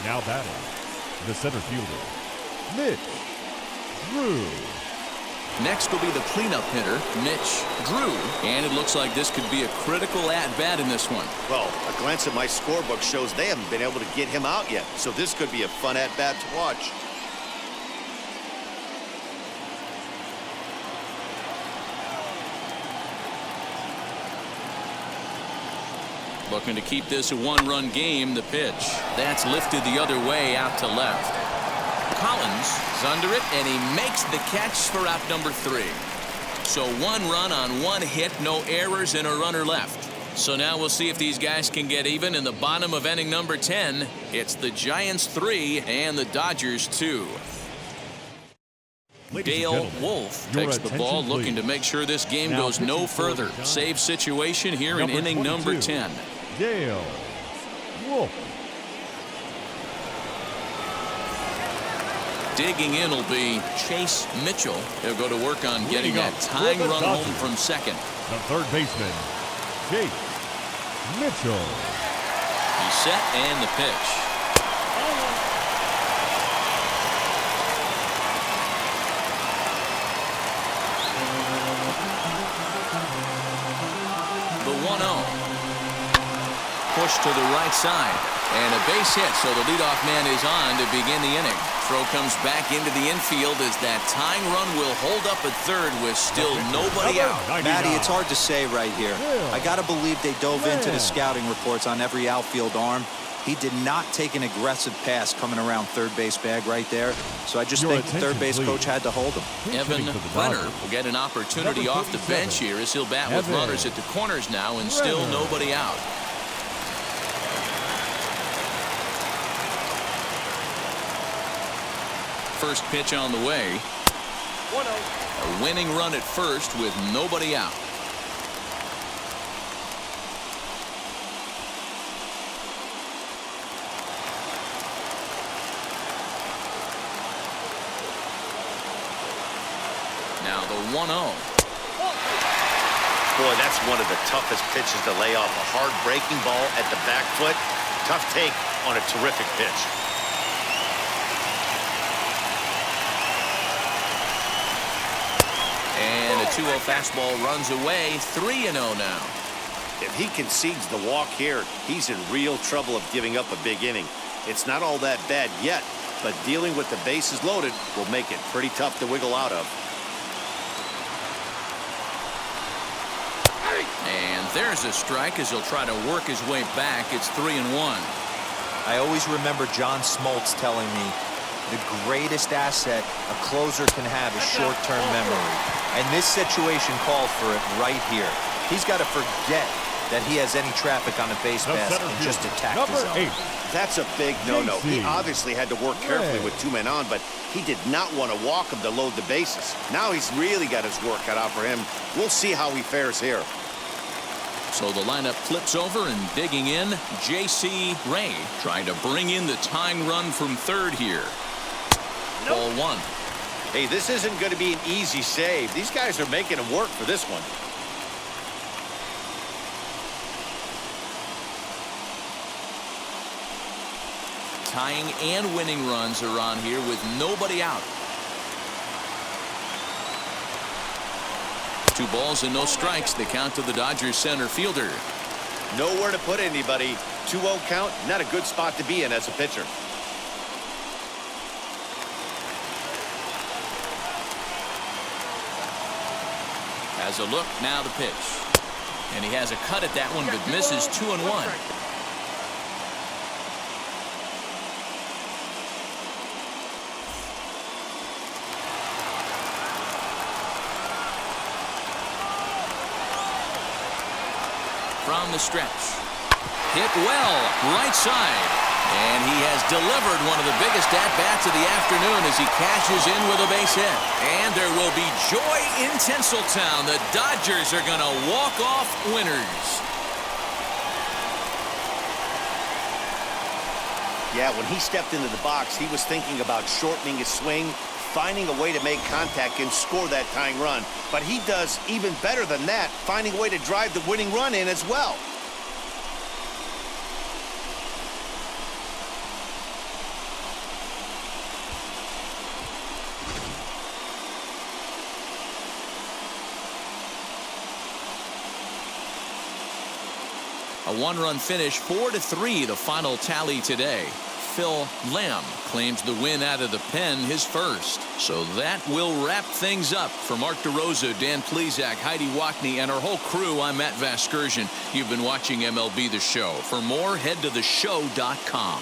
Now batting, the center fielder, Mitch Drew. Next will be the cleanup hitter, Mitch Drew. And it looks like this could be a critical at-bat in this one. Well, a glance at my scorebook shows they haven't been able to get him out yet. So this could be a fun at-bat to watch. Looking to keep this a 1-run game. The pitch. That's lifted the other way out to left. Collins is under it, and he makes the catch for out number 3. So 1 run on 1 hit, no errors, and a runner left. So now we'll see if these guys can get even in the bottom of inning number 10. It's the Giants 3 and the Dodgers 2. Dale Wolf takes the ball, looking to make sure this game goes no further. Save situation here in inning number 10. Dale Wolf. Digging in will be Chase Mitchell. He'll go to work on getting that tying run home from second. The third baseman, Chase Mitchell. He's set, and the pitch. The 1-0. push to the right side. And a base hit, so the leadoff man is on to begin the inning. Throw comes back into the infield as that tying run will hold up at third with still nobody out. Matty, it's hard to say right here. I got to believe they dove into the scouting reports on every outfield arm. He did not take an aggressive pass coming around third base bag right there. So I just think the third base coach had to hold him. Evan Brenner will get an opportunity off the bench here as he'll bat with runners at the corners now and still nobody out. First pitch on the way. 1-0. A winning run at first with nobody out. Now the 1-0. Boy, that's one of the toughest pitches to lay off. A hard breaking ball at the back foot. Tough take on a terrific pitch. And a 2-0 fastball runs away. 3-0 now. If he concedes the walk here, he's in real trouble of giving up a big inning. It's not all that bad yet, but dealing with the bases loaded will make it pretty tough to wiggle out of. And there's a strike as he'll try to work his way back. It's 3-1. I always remember John Smoltz telling me the greatest asset a closer can have is short-term memory. And this situation called for it right here. He's got to forget that he has any traffic on a base pass and just attack the zone. That's a big no-no. He obviously had to work carefully with 2 men on, but he did not want to walk him to load the bases. Now he's really got his work cut out for him. We'll see how he fares here. So the lineup flips over and digging in, J.C. Rayne trying to bring in the tying run from third here. Ball 1. Hey, this isn't going to be an easy save. These guys are making him work for this one. Tying and winning runs are on here with nobody out. 2 balls and no strikes. The count to the Dodgers center fielder. Nowhere to put anybody. 2-0 count, not a good spot to be in as a pitcher. Has a look, now the pitch. And he has a cut at that one, but misses 2-1. From the stretch. Hit well, right side. And he has delivered one of the biggest at-bats of the afternoon as he cashes in with a base hit. And there will be joy in Tinseltown. The Dodgers are going to walk off winners. Yeah, when he stepped into the box, he was thinking about shortening his swing, finding a way to make contact and score that tying run. But he does even better than that, finding a way to drive the winning run in as well. A 1-run finish, 4-3, the final tally today. Phil Lamb claims the win out of the pen, his first. So that will wrap things up. For Mark DeRosa, Dan Plesac, Heidi Wackney, and our whole crew, I'm Matt Vasgersian. You've been watching MLB The Show. For more, head to theshow.com.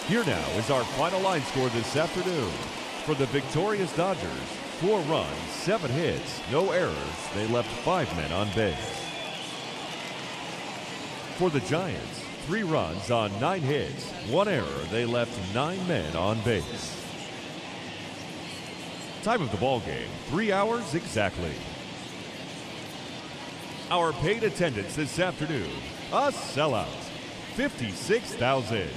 Here now is our final line score this afternoon. For the victorious Dodgers, 4 runs, 7 hits, no errors. They left 5 men on base. For the Giants, 3 runs on 9 hits, 1 error. They left 9 men on base. Time of the ball game, 3 hours exactly. Our paid attendance this afternoon, a sellout, 56,000.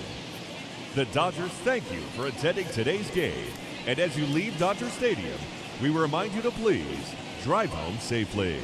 The Dodgers thank you for attending today's game. And as you leave Dodger Stadium, we remind you to please drive home safely.